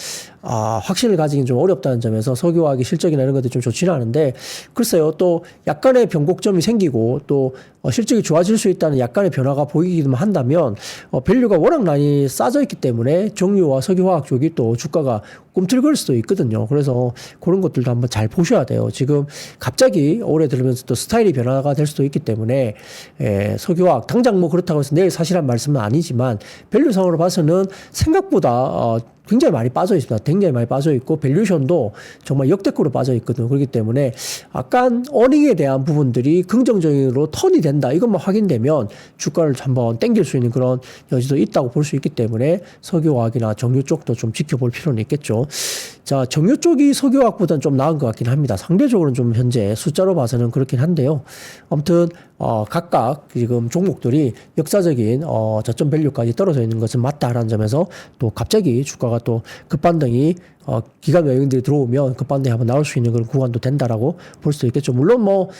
확신을 가지긴 좀 어렵다는 점에서 석유화학의 실적이나 이런 것들이 좀 좋지는 않은데, 글쎄요, 또 약간의 변곡점이 생기고 또 실적이 좋아질 수 있다는 약간의 변화가 보이기만 한다면 밸류가 워낙 많이 싸져 있기 때문에 정유와 석유화학 쪽이 또 주가가 꿈틀거릴 수도 있거든요. 그래서 그런 것들도 한번 잘 보셔야 돼요. 지금 갑자기 올해 들으면서 또 스타일이 변화가 될 수도 있기 때문에 석유화학 당장 뭐 그렇다고 해서 내일 사실한 말씀은 아니지만 밸류상으로 봐서는 생각보다 굉장히 많이 빠져 있습니다. 굉장히 많이 빠져 있고 밸류션도 정말 역대급으로 빠져 있거든요. 그렇기 때문에 약간 어닝에 대한 부분들이 긍정적으로 턴이 된다, 이것만 확인되면 주가를 한번 땡길 수 있는 그런 여지도 있다고 볼 수 있기 때문에 석유화학이나 정유 쪽도 좀 지켜볼 필요는 있겠죠. 자, 정유 쪽이 석유화학보다는 좀 나은 것 같긴 합니다. 상대적으로는 좀 현재 숫자로 봐서는 그렇긴 한데요. 아무튼 각각 지금 종목들이 역사적인 저점 밸류까지 떨어져 있는 것은 맞다라는 점에서 또 갑자기 주가가 또 급반등이 기관 외국인들이 들어오면 급반등이 한번 나올 수 있는 그런 구간도 된다라고 볼 수도 있겠죠. 물론 뭐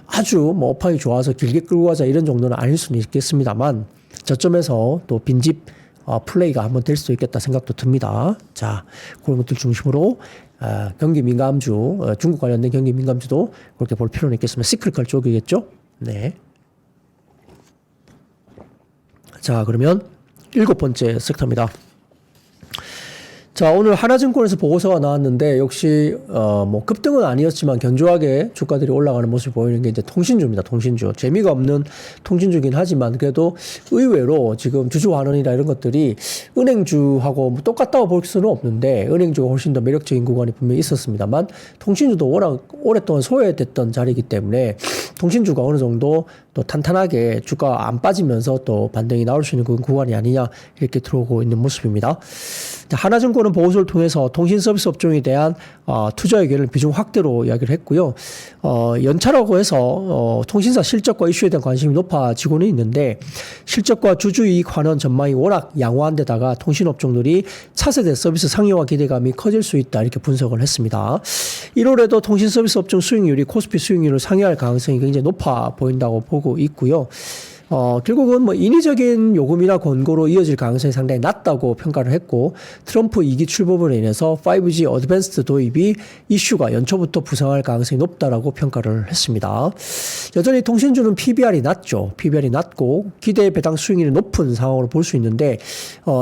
아주 업황이 좋아서 길게 끌고 가자 이런 정도는 아닐 수는 있겠습니다만 저점에서 또 빈집 플레이가 한번 될 수도 있겠다 생각도 듭니다. 자, 그런 것들 중심으로 경기 민감주, 중국 관련된 경기 민감주도 그렇게 볼 필요는 있겠습니다. 시크릿컬 쪽이겠죠? 네. 자, 그러면 7번째 섹터입니다. 자, 오늘 하나증권에서 보고서가 나왔는데 역시 뭐 급등은 아니었지만 견조하게 주가들이 올라가는 모습을 보이는 게 이제 통신주입니다. 통신주. 재미가 없는 통신주긴 하지만 그래도 의외로 지금 주주 환원이나 이런 것들이 은행주하고 뭐 똑같다고 볼 수는 없는데 은행주가 훨씬 더 매력적인 구간이 분명히 있었습니다만 통신주도 워낙 오랫동안 소외됐던 자리이기 때문에 통신주가 어느 정도 또 탄탄하게 주가 안 빠지면서 또 반등이 나올 수 있는 그런 구간이 아니냐 이렇게 들어오고 있는 모습입니다. 하나증권은 보고서를 통해서 통신 서비스 업종에 대한 투자 의견을 비중 확대로 이야기를 했고요. 연차라고 해서 통신사 실적과 이슈에 대한 관심이 높아지고는 있는데 실적과 주주이익 환원 전망이 워낙 양호한 데다가 통신업종들이 차세대 서비스 상용화 기대감이 커질 수 있다 이렇게 분석을 했습니다. 1월에도 통신 서비스 업종 수익률이 코스피 수익률을 상회할 가능성이 굉장히 높아 보인다고 보고 있고요. 결국은 뭐 인위적인 요금이나 권고로 이어질 가능성이 상당히 낮다고 평가를 했고 트럼프 2기 출범으로 인해서 5G 어드밴스드 도입이 이슈가 연초부터 부상할 가능성이 높다라고 평가를 했습니다. 여전히 통신주는 PBR이 낮죠. PBR이 낮고 기대 배당 수익률이 높은 상황으로 볼 수 있는데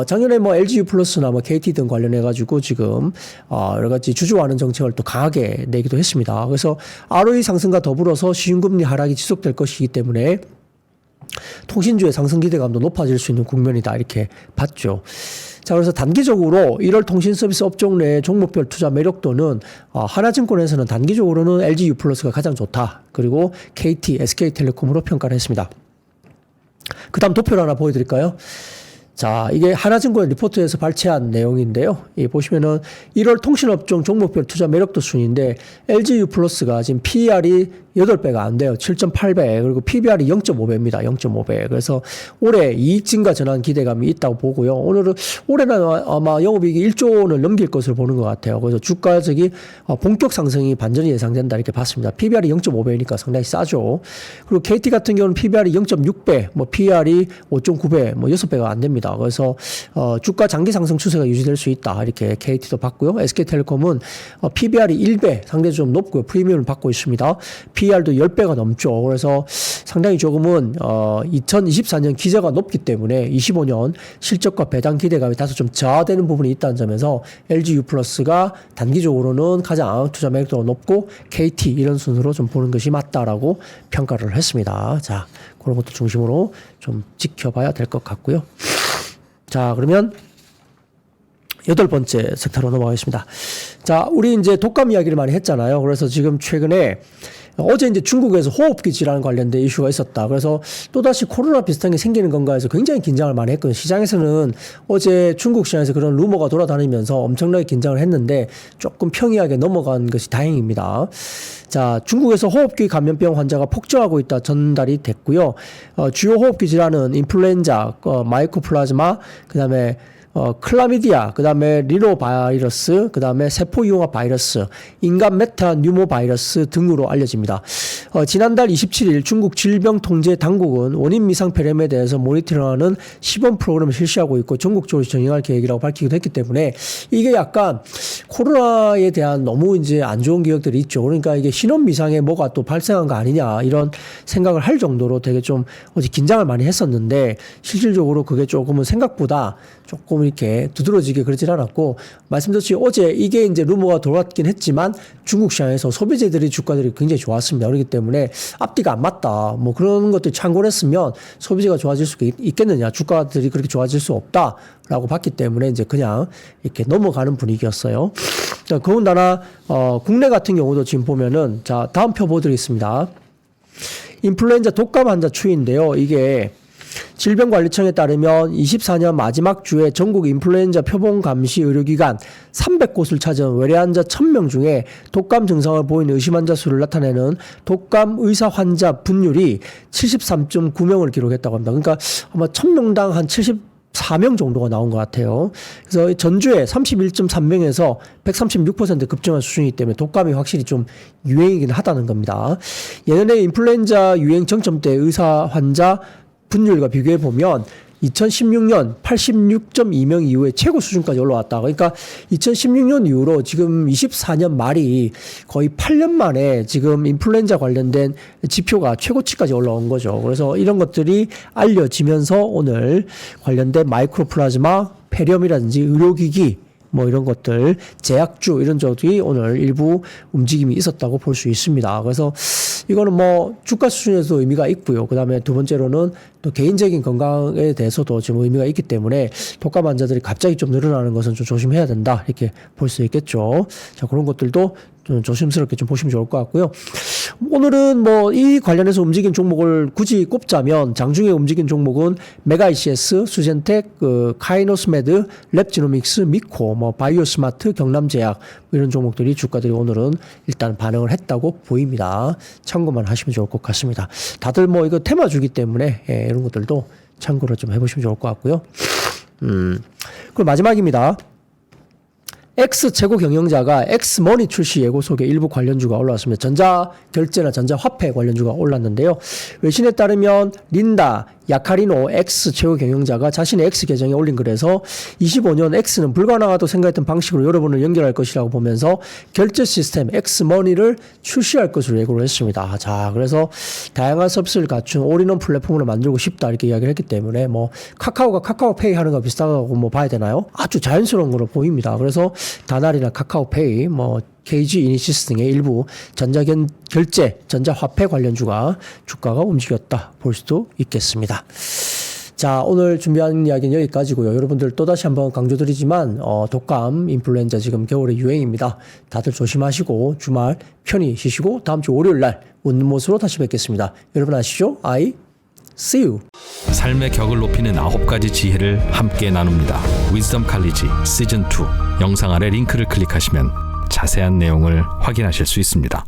작년에 뭐 LGU 플러스나 뭐 KT 등 관련해 가지고 지금 여러 가지 주주 환원 정책을 또 강하게 내기도 했습니다. 그래서 ROE 상승과 더불어서 시중금리 하락이 지속될 것이기 때문에 통신주의 상승 기대감도 높아질 수 있는 국면이다 이렇게 봤죠. 자, 그래서 단기적으로 1월 통신 서비스 업종 내 종목별 투자 매력도는 하나증권에서는 단기적으로는 LGU 플러스가 가장 좋다. 그리고 KT, SK텔레콤으로 평가를 했습니다. 그 다음 도표를 하나 보여드릴까요? 자, 이게 하나증권 리포트에서 발췌한 내용인데요. 이 보시면은 1월 통신업종 종목별 투자 매력도 순인데 LGU 플러스가 지금 PER이 8배가 안 돼요. 7.8배. 그리고 PBR이 0.5배입니다. 0.5배. 그래서 올해 이익 증가 전환 기대감이 있다고 보고요. 올해는 아마 영업이익이 1조 원을 넘길 것으로 보는 것 같아요. 그래서 주가적이 본격 상승이 반전이 예상된다 이렇게 봤습니다. PBR이 0.5배니까 상당히 싸죠. 그리고 KT 같은 경우는 PBR이 0.6배, 뭐 PER이 5.9배, 뭐 6배가 안 됩니다. 그래서 주가 장기 상승 추세가 유지될 수 있다. 이렇게 KT도 봤고요. SK텔레콤은 PBR이 1배, 상대적으로 좀 높고요. 프리미엄을 받고 있습니다. PER도 10배가 넘죠. 그래서 상당히 조금은 2024년 기저가 높기 때문에 25년 실적과 배당 기대감이 다소 좀 저하되는 부분이 있다는 점에서 LGU 플러스가 단기적으로는 가장 투자 매력도가 높고 KT 이런 순으로 좀 보는 것이 맞다라고 평가를 했습니다. 자, 그런 것도 중심으로 좀 지켜봐야 될 것 같고요. 자, 그러면 8번째 섹터로 넘어가겠습니다. 자, 우리 이제 독감 이야기를 많이 했잖아요. 그래서 지금 최근에 어제 이제 중국에서 호흡기 질환 관련된 이슈가 있었다. 그래서 또다시 코로나 비슷한 게 생기는 건가 해서 굉장히 긴장을 많이 했거든요. 시장에서는 어제 중국 시장에서 그런 루머가 돌아다니면서 엄청나게 긴장을 했는데 조금 평이하게 넘어간 것이 다행입니다. 자, 중국에서 호흡기 감염병 환자가 폭증하고 있다 전달이 됐고요. 주요 호흡기 질환은 인플루엔자, 마이코플라즈마, 그다음에 클라미디아, 그 다음에 리노바이러스, 그 다음에 세포이용화 바이러스, 인간 메타뉴모 바이러스 등으로 알려집니다. 지난달 27일 중국 질병통제당국은 원인 미상폐렴에 대해서 모니터링하는 시범 프로그램을 실시하고 있고 전국적으로 정행할 계획이라고 밝히기도 했기 때문에 이게 약간 코로나에 대한 너무 이제 안 좋은 기억들이 있죠. 그러니까 이게 신원 미상에 뭐가 또 발생한 거 아니냐 이런 생각을 할 정도로 되게 좀 어제 긴장을 많이 했었는데 실질적으로 그게 조금은 생각보다 조금 이렇게 두드러지게 그러진 않았고 말씀드렸듯이 어제 이게 이제 루머가 돌았긴 했지만 중국 시장에서 소비재들의 주가들이 굉장히 좋았습니다. 그렇기 때문에 앞뒤가 안 맞다. 뭐 그런 것들 참고를 했으면 소비재가 좋아질 수 있겠느냐. 주가들이 그렇게 좋아질 수 없다라고 봤기 때문에 이제 그냥 이렇게 넘어가는 분위기였어요. 자, 더군다나 국내 같은 경우도 지금 보면은 자, 다음 표 보여드리겠습니다. 인플루엔자 독감 환자 추이인데요. 이게 질병관리청에 따르면 24년 마지막 주에 전국 인플루엔자 표본 감시 의료기관 300곳을 찾은 외래 환자 1000명 중에 독감 증상을 보이는 의심 환자 수를 나타내는 독감 의사 환자 분율이 73.9명을 기록했다고 합니다. 그러니까 아마 1000명당 한 74명 정도가 나온 것 같아요. 그래서 전주에 31.3명에서 136% 급증한 수준이기 때문에 독감이 확실히 좀 유행이긴 하다는 겁니다. 예년에 인플루엔자 유행 정점 때 의사 환자 분율과 비교해 보면 2016년 86.2명 이후에 최고 수준까지 올라왔다. 그러니까 2016년 이후로 지금 24년 말이 거의 8년 만에 지금 인플루엔자 관련된 지표가 최고치까지 올라온 거죠. 그래서 이런 것들이 알려지면서 오늘 관련된 마이크로플라즈마, 폐렴이라든지 의료기기 뭐 이런 것들, 제약주 이런 쪽이 오늘 일부 움직임이 있었다고 볼 수 있습니다. 그래서 이거는 뭐 주가 수준에서도 의미가 있고요. 그 다음에 두 번째로는 또 개인적인 건강에 대해서도 지금 의미가 있기 때문에 독감 환자들이 갑자기 좀 늘어나는 것은 좀 조심해야 된다. 이렇게 볼 수 있겠죠. 자, 그런 것들도 좀 조심스럽게 좀 보시면 좋을 것 같고요. 오늘은 뭐 이 관련해서 움직인 종목을 굳이 꼽자면 장중에 움직인 종목은 메가이시에스, 수젠텍, 카이노스메드, 랩지노믹스, 미코, 뭐 바이오스마트, 경남제약 이런 종목들이 주가들이 오늘은 일단 반응을 했다고 보입니다. 참고만 하시면 좋을 것 같습니다. 다들 뭐 이거 테마주기 때문에 이런 것들도 참고를 좀 해보시면 좋을 것 같고요. 그리고 마지막입니다. X 최고 경영자가 X머니 출시 예고 속에 일부 관련주가 올라왔습니다. 전자결제나 전자화폐 관련주가 올랐는데요. 외신에 따르면 린다 야카리노 X 최고 경영자가 자신의 X 계정에 올린 글에서 25년 X는 불가능하다고 생각했던 방식으로 여러분을 연결할 것이라고 보면서 결제 시스템 X머니를 출시할 것으로 예고를 했습니다. 자, 그래서 다양한 서비스를 갖춘 올인원 플랫폼으로 만들고 싶다 이렇게 이야기를 했기 때문에 뭐 카카오가 카카오페이 하는 거 비슷하다고 뭐 봐야 되나요? 아주 자연스러운 거로 보입니다. 그래서 다날이나 카카오페이, 뭐 KG 이니시스 등의 일부 전자결제, 전자화폐 관련주가 주가가 움직였다 볼 수도 있겠습니다. 자, 오늘 준비한 이야기는 여기까지고요. 여러분들 또다시 한번 강조드리지만 독감, 인플루엔자 지금 겨울의 유행입니다. 다들 조심하시고 주말 편히 쉬시고 다음 주 월요일 날 웃는 모습으로 다시 뵙겠습니다. 여러분 아시죠? I see you. 삶의 격을 높이는 9가지 지혜를 함께 나눕니다. 위즈덤 칼리지 시즌 2 영상 아래 링크를 클릭하시면 자세한 내용을 확인하실 수 있습니다.